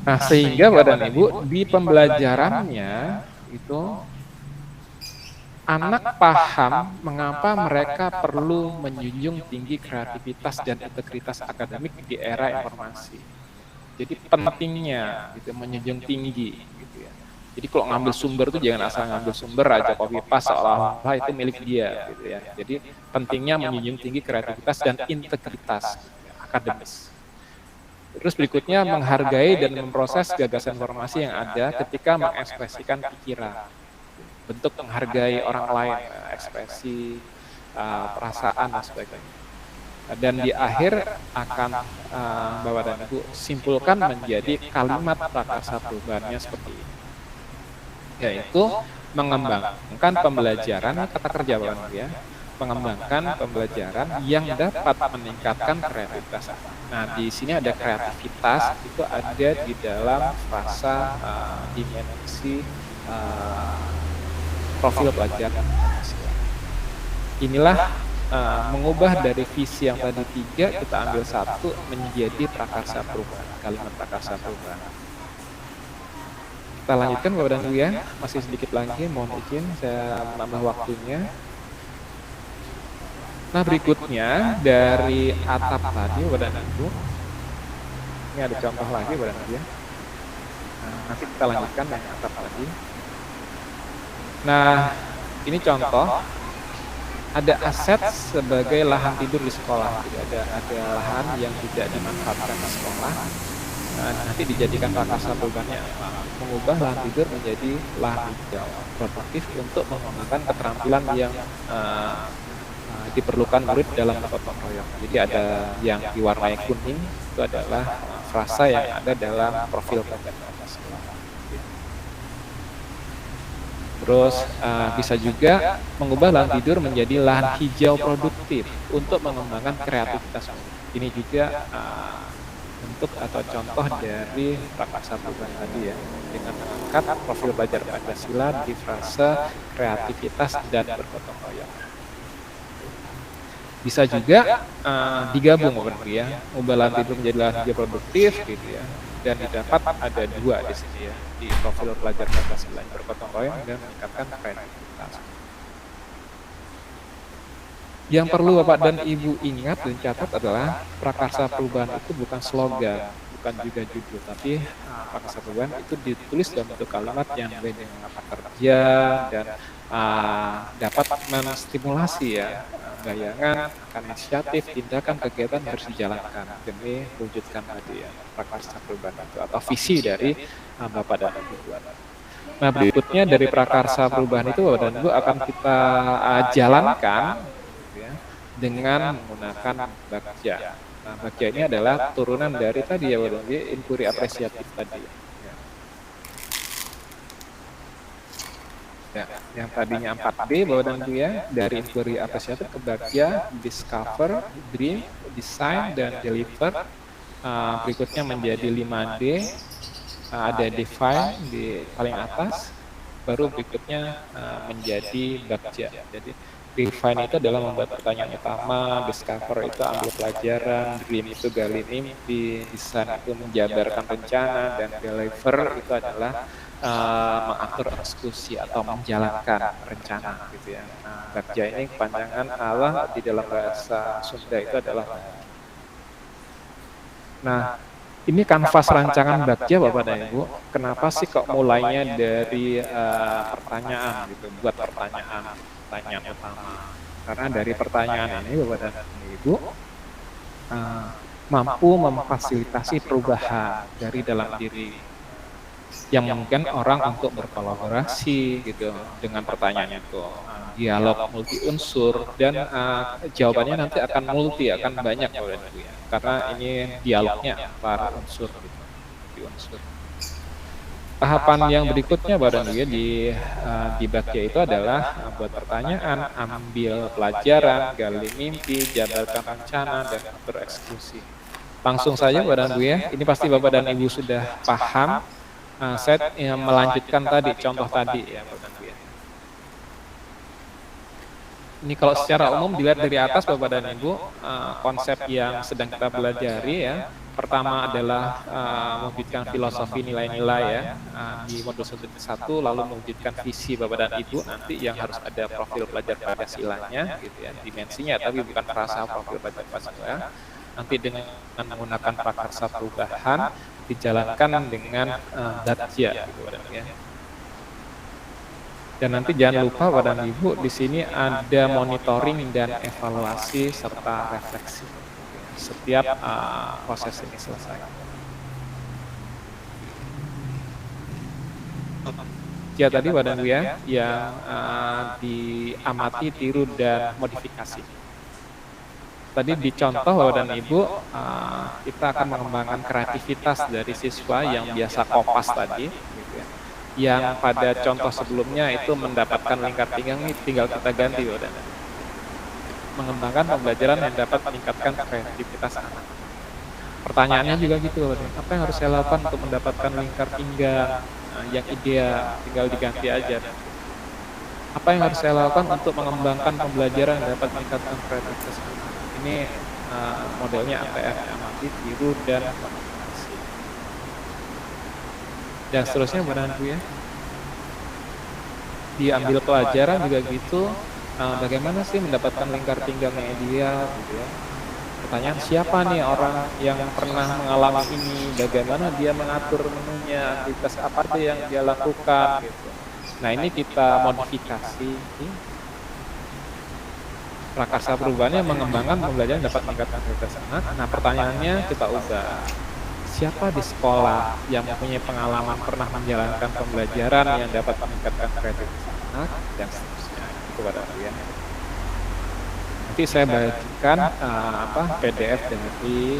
Nah, sehingga Bapak dan Ibu di pembelajarannya itu anak paham mengapa mereka perlu menjunjung tinggi kreativitas dan integritas akademik di era informasi. Jadi pentingnya gitu menjunjung tinggi gitu ya. Jadi kalau ngambil sumber itu jangan asal ngambil sumber aja copy paste seolah-olah itu milik dia gitu ya. Jadi pentingnya menjunjung tinggi kreativitas dan integritas akademis. Terus berikutnya menghargai dan memproses gagasan informasi yang ada ketika mengekspresikan pikiran. Bentuk menghargai orang lain, ekspresi, perasaan dan sebagainya. Dan di akhir akan Bapak dan Ibu simpulkan menjadi kalimat prakarsa perubahannya seperti ini. Yaitu mengembangkan pembelajaran kata kerja Bapak dan Ibu ya. Mengembangkan pembelajaran yang dapat meningkatkan kreativitas. Nah, di sini ada kreativitas, itu ada di dalam frasa dimensi profil pelajar. Inilah mengubah dari visi yang tadi 3, kita ambil 1 menjadi prakarsa perubahan, kalimat prakarsa perubahan. Kita lanjutkan Bapak dan Ibu ya, masih sedikit lagi, mohon izin saya menambah waktunya. Nah, berikutnya dari atap tadi Bapak dan Ibu, ini ada contoh lagi Bapak dan Ibu ya. Nah, nanti kita lanjutkan yang atap tadi. Nah, ini contoh ada aset sebagai lahan tidur di sekolah. Jadi ada lahan yang tidak dimanfaatkan di sekolah. Nah, nanti dijadikan prakarsa perubahannya mengubah lahan tidur menjadi lahan hijau produktif untuk mengembangkan keterampilan yang diperlukan murid dalam gotong royong. Jadi ada yang diwarnai kuning, itu adalah frasa yang ada dalam profil pelajar Pancasila. Terus bisa juga mengubah lahan tidur menjadi lahan hijau produktif untuk mengembangkan kreativitas murid. Ini juga bentuk atau contoh dari prakarsa perubahan tadi ya, dengan mengangkat profil belajar Pancasila di frase kreativitas dan bergotong royong. Bisa juga digabung ya, ubah lahan tidur menjadi lahan hijau produktif gitu ya, dan didapat ada dua di sini ya, di profil pelajar Pancasila yang bergotong royong dan meningkatkan kreativitas. Yang perlu Bapak dan Ibu ingat dan catat adalah prakarsa perubahan itu bukan slogan, bukan juga judul, tapi prakarsa perubahan itu ditulis dalam bentuk kalimat yang beda dengan apa kerja dan dapat menstimulasi ya bayangan akan inisiatif, tindakan, kegiatan harus dijalankan demi mewujudkan tadi ya prakarsa perubahan itu atau visi dari Bapak dan Ibu. Nah berikutnya dari prakarsa perubahan itu Bapak dan Ibu akan kita jalankan dengan menggunakan Bagja. Nah, Bagja ini adalah turunan dari tadi ya, inquiry apresiatif tadi. Ya, yang tadinya 4D Bapak dan Ibu ya, dari inquiry apresiatif ke Bagja, discover, dream, design, dan deliver. Berikutnya menjadi 5D, ada define di paling atas, baru berikutnya menjadi Bagja. Jadi define itu adalah membuat pertanyaan utama, discover itu ambil pelajaran, dream itu gali mimpi, design itu menjabarkan rencana, dan deliver itu adalah mengatur eksekusi atau menjalankan rencana gitu ya. Nah, Bagja ini kepanjangan Allah di dalam bahasa Sunda itu adalah. Nah, ini kanvas rancangan Bagja Bapak dan Ibu. Kenapa sih kok mulainya dari pertanyaan gitu, buat pertanyaan utama. Karena dari pertanyaan ini Bapak dan Ibu mampu memfasilitasi perubahan dari dalam diri yang mungkin orang untuk berkolaborasi gitu dengan pertanyaan itu, dialog multi unsur dan jawabannya nanti akan multi, akan banyak Bapak dan Ibu ya, karena ini dialognya para unsur gitu, multi unsur. Tahapan yang berikutnya Bapak dan Ibu ya di Bagja itu adalah buat pertanyaan, ambil pelajaran, gali mimpi, jabarkan rencana, dan bereksekusi. Langsung saja Bapak dan Ibu ya, ini pasti Bapak dan Ibu sudah paham. Saya melanjutkan tadi, contoh tadi ya Bapak dan Ibu ya. Ini kalau secara umum dilihat dari atas Bapak dan Ibu, konsep yang sedang kita pelajari ya. Pertama adalah mewujudkan filosofi nilai-nilai ya di modul 1, lalu mewujudkan visi Bapak dan Ibu nanti yang harus ada profil pelajar Pancasilanya gitu ya, dimensinya tapi bukan frasa profil pelajar Pancasila. Nanti dengan menggunakan prakarsa perubahan dijalankan dengan Bagja gitu Bapak dan Ibu ya. Dan nanti jangan lupa Bapak dan Ibu di sini ada monitoring dan evaluasi serta refleksi setiap proses ini selesai. Ya tadi Bapak dan Ibu ya, yang diamati, tiru, dan modifikasi. Tadi dicontoh Bapak dan Ibu, kita akan mengembangkan kreativitas dari siswa yang biasa kopas tadi, gitu ya. Yang pada contoh sebelumnya itu mendapatkan lingkar pinggang, ini tinggal kita ganti Bapak dan Ibu. Mengembangkan pembelajaran yang dapat meningkatkan kreativitas anak. Pertanyaannya juga gitu, apa yang harus saya lakukan untuk mendapatkan lingkar pinggang yang ideal, tinggal diganti aja. Apa yang harus saya lakukan untuk mengembangkan pembelajaran yang dapat meningkatkan kreativitas anak? Ini modelnya ATF, amati, tiru, dan modifikasi. Dan seterusnya Bapak Ibu ya. Diambil pelajaran juga gitu. Bagaimana sih mendapatkan lingkar pinggang yang ideal gitu ya. Pertanyaan, siapa nih orang yang pernah mengalami ini, bagaimana dia mengatur menunya, aktivitas apa aja yang dia lakukan gitu. Nah ini kita modifikasi prakarsa perubahannya, mengembangkan pembelajaran dapat meningkatkan kreativitas anak. Nah pertanyaannya kita ubah, siapa di sekolah yang mempunyai pengalaman pernah menjalankan pembelajaran yang dapat meningkatkan kreativitas anak, dan seterusnya kepada kalian. Nanti saya bagikan PDF dari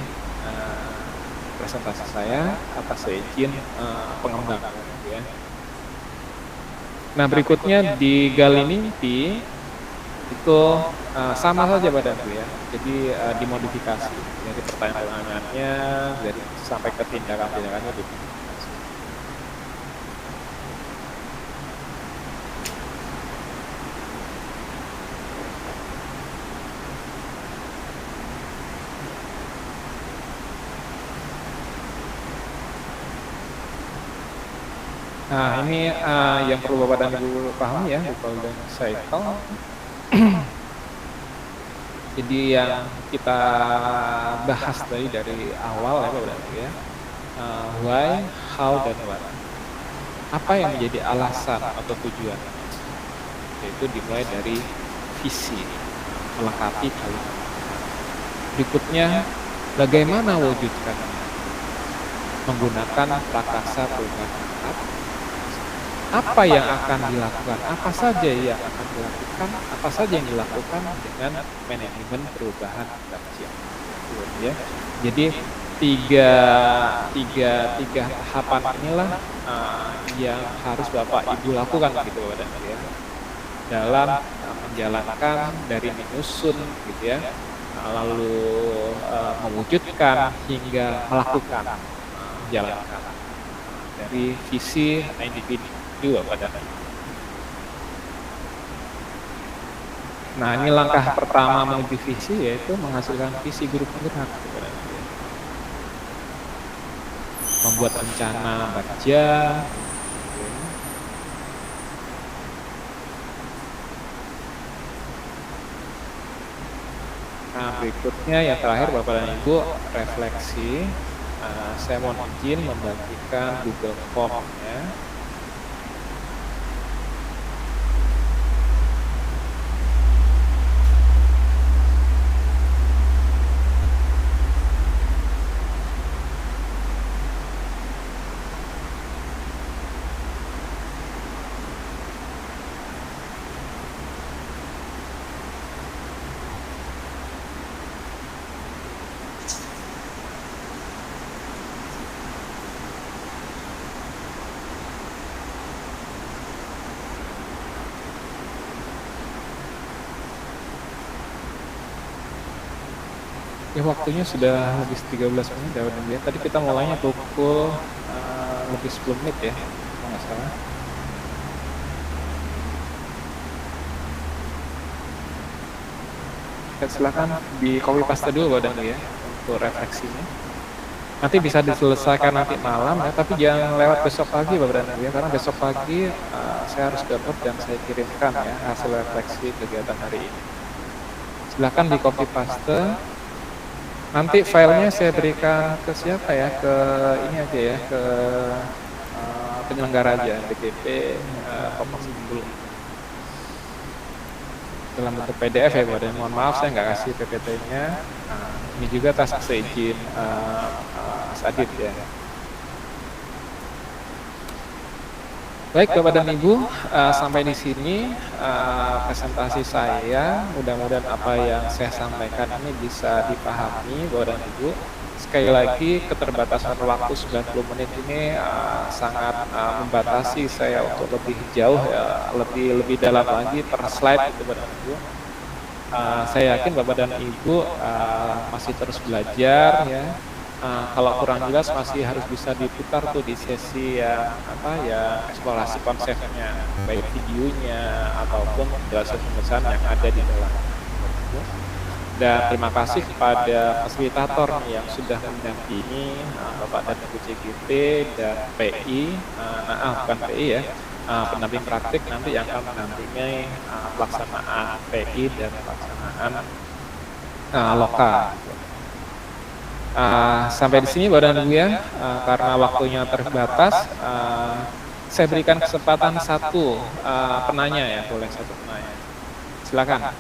presentasi saya atas izin pengembangan ya. Nah berikutnya di gali mimpi itu sama saja Bapak Ibu ya. Jadi dimodifikasi dari pertanyaan-pertanyaannya, dari sampai ke tindakan-tindakannya di Nah, ini yang perlu Bapak dan Ibu pahami ya, di golden cycle. Jadi yang kita bahas tadi dari awal ya Bapak dan Ibu ya, why, how, dan what. Apa yang menjadi alasan atau tujuan? Yaitu dimulai dari visi, melengkapi kalimat. Berikutnya, bagaimana wujudkannya? Menggunakan prakasa perubahan. Apa yang akan dilakukan, apa saja yang akan dilakukan, apa saja yang dilakukan dengan manajemen perubahan adaptasi. Ya. Jadi tiga tahapan inilah yang harus Bapak Ibu lakukan gitu Bapak dan Ibu ya, dalam menjalankan dari menyusun gitu ya, lalu mewujudkan hingga melakukan, menjalankan dari visi individu Bapak dan Ibu. Nah, ini langkah pertama menuju visi yaitu menghasilkan visi guru penggerak. Membuat rencana kerja. Nah, berikutnya yang terakhir Bapak dan Ibu, refleksi. Saya mohon izin membagikan Google Form-nya. Ya, waktunya sudah lebih 13 menit ya, dan tadi kita mulainya pukul lebih 10 menit ya, kalau nggak salah. Silakan di copy paste dulu Bapak ya untuk refleksinya. Nanti bisa diselesaikan nanti malam ya, tapi jangan lewat besok pagi Bapak dan Ibu ya, karena besok pagi saya harus dapat dan saya kirimkan ya hasil refleksi kegiatan hari ini. Silakan di copy paste. Nanti filenya saya berikan ke siapa ya, ke ini aja ya, ke penyelenggara aja, BPP, Kompas 10. Dalam bentuk PDF ya Bapak, dan mohon maaf saya nggak kasih PPT-nya. Ini juga atas seizin Mas Adit ya. Baik Bapak dan Ibu, sampai di sini presentasi saya. Mudah-mudahan apa yang saya sampaikan ini bisa dipahami Bapak dan Ibu. Sekali lagi keterbatasan waktu 90 menit ini sangat membatasi saya untuk lebih jauh ya, lebih dalam lagi per slide gitu Bapak dan Ibu. Saya yakin Bapak dan Ibu masih terus belajar ya. Kalau kurang jelas masih harus bisa diputar tuh di sesi yang eksplorasi konsepnya, baik videonya ataupun penjelasan yang ada di dalam. Dan terima kasih kepada fasilitator yang sudah mendampingi Bapak dan Ibu CGT dan PI, bukan PI ya, pendamping praktik nanti yang akan mendampingi pelaksanaan PI dan pelaksanaan lokal. Sampai di sini Bapak dan Ibu ya, karena waktunya terbatas, saya berikan kesempatan satu penanya ya, boleh satu penanya. Silakan.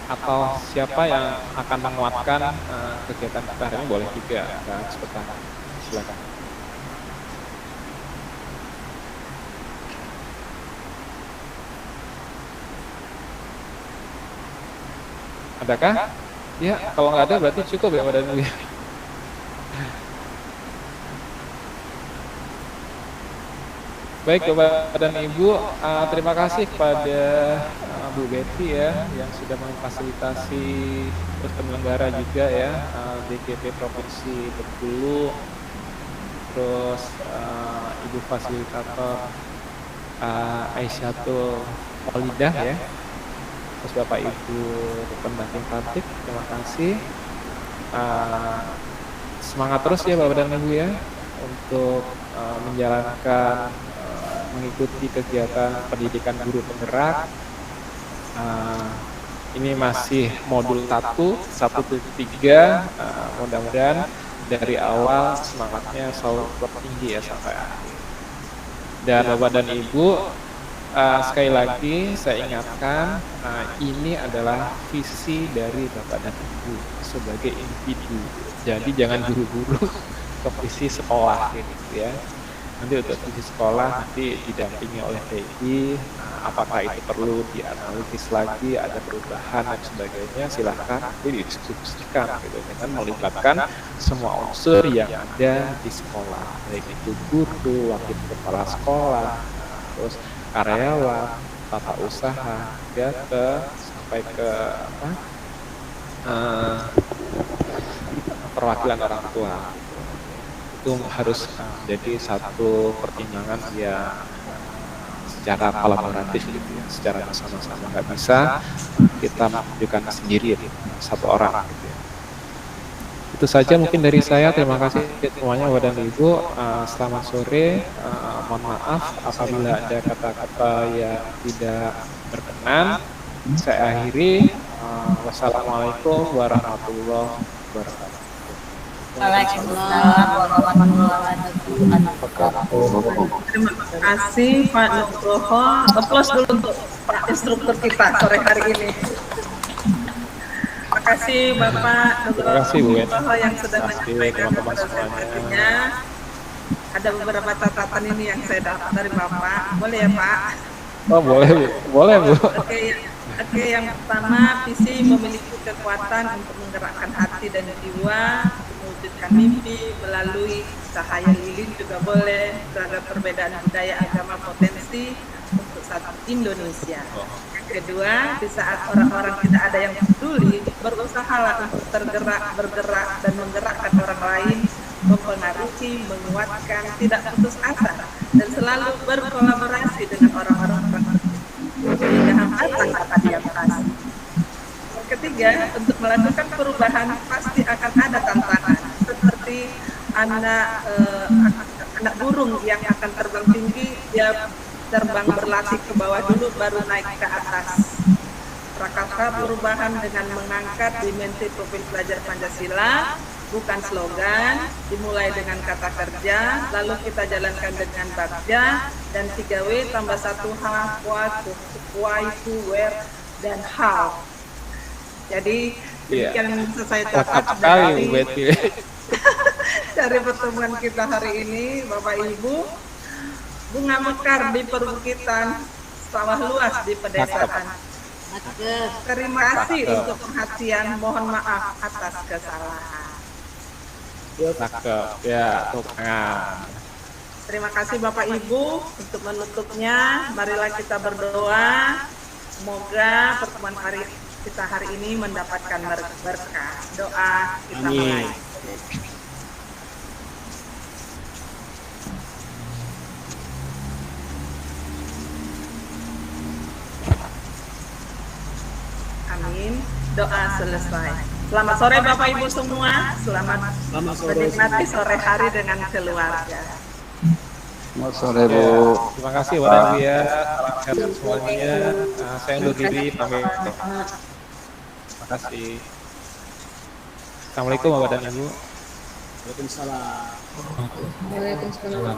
Atau siapa yang akan menguatkan kegiatan kita hari ini boleh juga, sebentar. Silakan. Adakah? Ya, kalau nggak ada berarti cukup ya Bapak dan Ibu. Baik Bapak dan Ibu, terima kasih kepada Bu Betty ya yang sudah memfasilitasi penyelenggara juga ya, DGP Provinsi Bengkulu, terus Ibu Fasilitator Aisyatul Walidah ya, terus Bapak Ibu pendamping tatip, terima kasih. Semangat terus ya Bapak dan Ibu ya untuk menjalankan mengikuti kegiatan pendidikan guru penggerak. Ini masih modul 1.3, mudah-mudahan dari awal semangatnya selalu tinggi ya sampai akhir. Dan Bapak dan Ibu, sekali lagi saya ingatkan, ini adalah visi dari Bapak dan Ibu sebagai individu. Jadi jangan buru-buru ke visi sekolah gitu ya. Nanti untuk visi sekolah nanti didampingi oleh TI, apakah itu perlu dianalisis lagi, ada perubahan dan sebagainya, silahkan nanti didiskusikan gitu dengan melibatkan semua unsur yang ada di sekolah, baik itu guru, wakil kepala sekolah, terus karyawan, tata usaha, ya sampai ke perwakilan orang tua. Itu harus jadi satu pertimbangan yang secara kolaboratif gitu ya, secara bersama-sama, nggak bisa kita menunjukkan sendiri satu orang gitu ya. Itu saja mungkin dari saya, terima kasih semuanya Bapak dan Ibu, selamat sore, mohon maaf apabila ada kata-kata yang tidak berkenan, saya akhiri, wassalamualaikum warahmatullahi wabarakatuh. Waalaikumsalam warahmatullahi wabarakatuh. Terima kasih Pak Nugroho. Aplaus dulu untuk Pak instruktur kita sore hari ini. Terima kasih Bapak Nugroho yang sudah menyampaikan kepada saya. Ada beberapa catatan ini yang saya dapat dari Bapak. Boleh ya Pak? Oh boleh Bu, boleh Bu. Oke, yang pertama, visi memiliki kekuatan untuk menggerakkan hati dan jiwa, mewujudkan mimpi melalui cahaya lilin juga boleh, terhadap perbedaan budaya, agama, potensi untuk satu Indonesia. Yang kedua, di saat orang-orang tidak ada yang peduli, berusahalah untuk bergerak dan menggerakkan orang lain, mempengaruhi, menguatkan, tidak putus asa, dan selalu berkolaborasi dengan orang-orang sehingga hambatan dapat diatasi. Yang ketiga, untuk melakukan perubahan pasti akan ada tantangan, seperti anak burung yang akan terbang tinggi, dia terbang berlatih ke bawah dulu baru naik ke atas. Prakarsa perubahan dengan mengangkat dimensi profil pelajar Pancasila, bukan slogan, dimulai dengan kata kerja, lalu kita jalankan dengan bagja, dan 3W tambah 1H, what, why, to, where, dan how. Jadi demikian bisa saya dapat dari pertemuan kita hari ini, Bapak Ibu. Bunga mekar di perbukitan, sawah luas di pedesaan. Terima kasih untuk perhatian, mohon maaf atas kesalahan. Ya, tangan. Terima kasih Bapak Ibu. Untuk menutupnya, marilah kita berdoa. Semoga pertemuan kita hari ini mendapatkan berkah. Doa kita mulai. Amin. Doa selesai. Selamat sore Bapak Ibu semua. Selamat menikmati sore hari dengan keluarga. Selamat sore Bu. Terima kasih Bapak Ibu ya. Salam sehat semuanya. Saya undur diri pamit. Terima kasih. Assalamualaikum Bapak dan Ibu. Waalaikumsalam. Waalaikumsalam.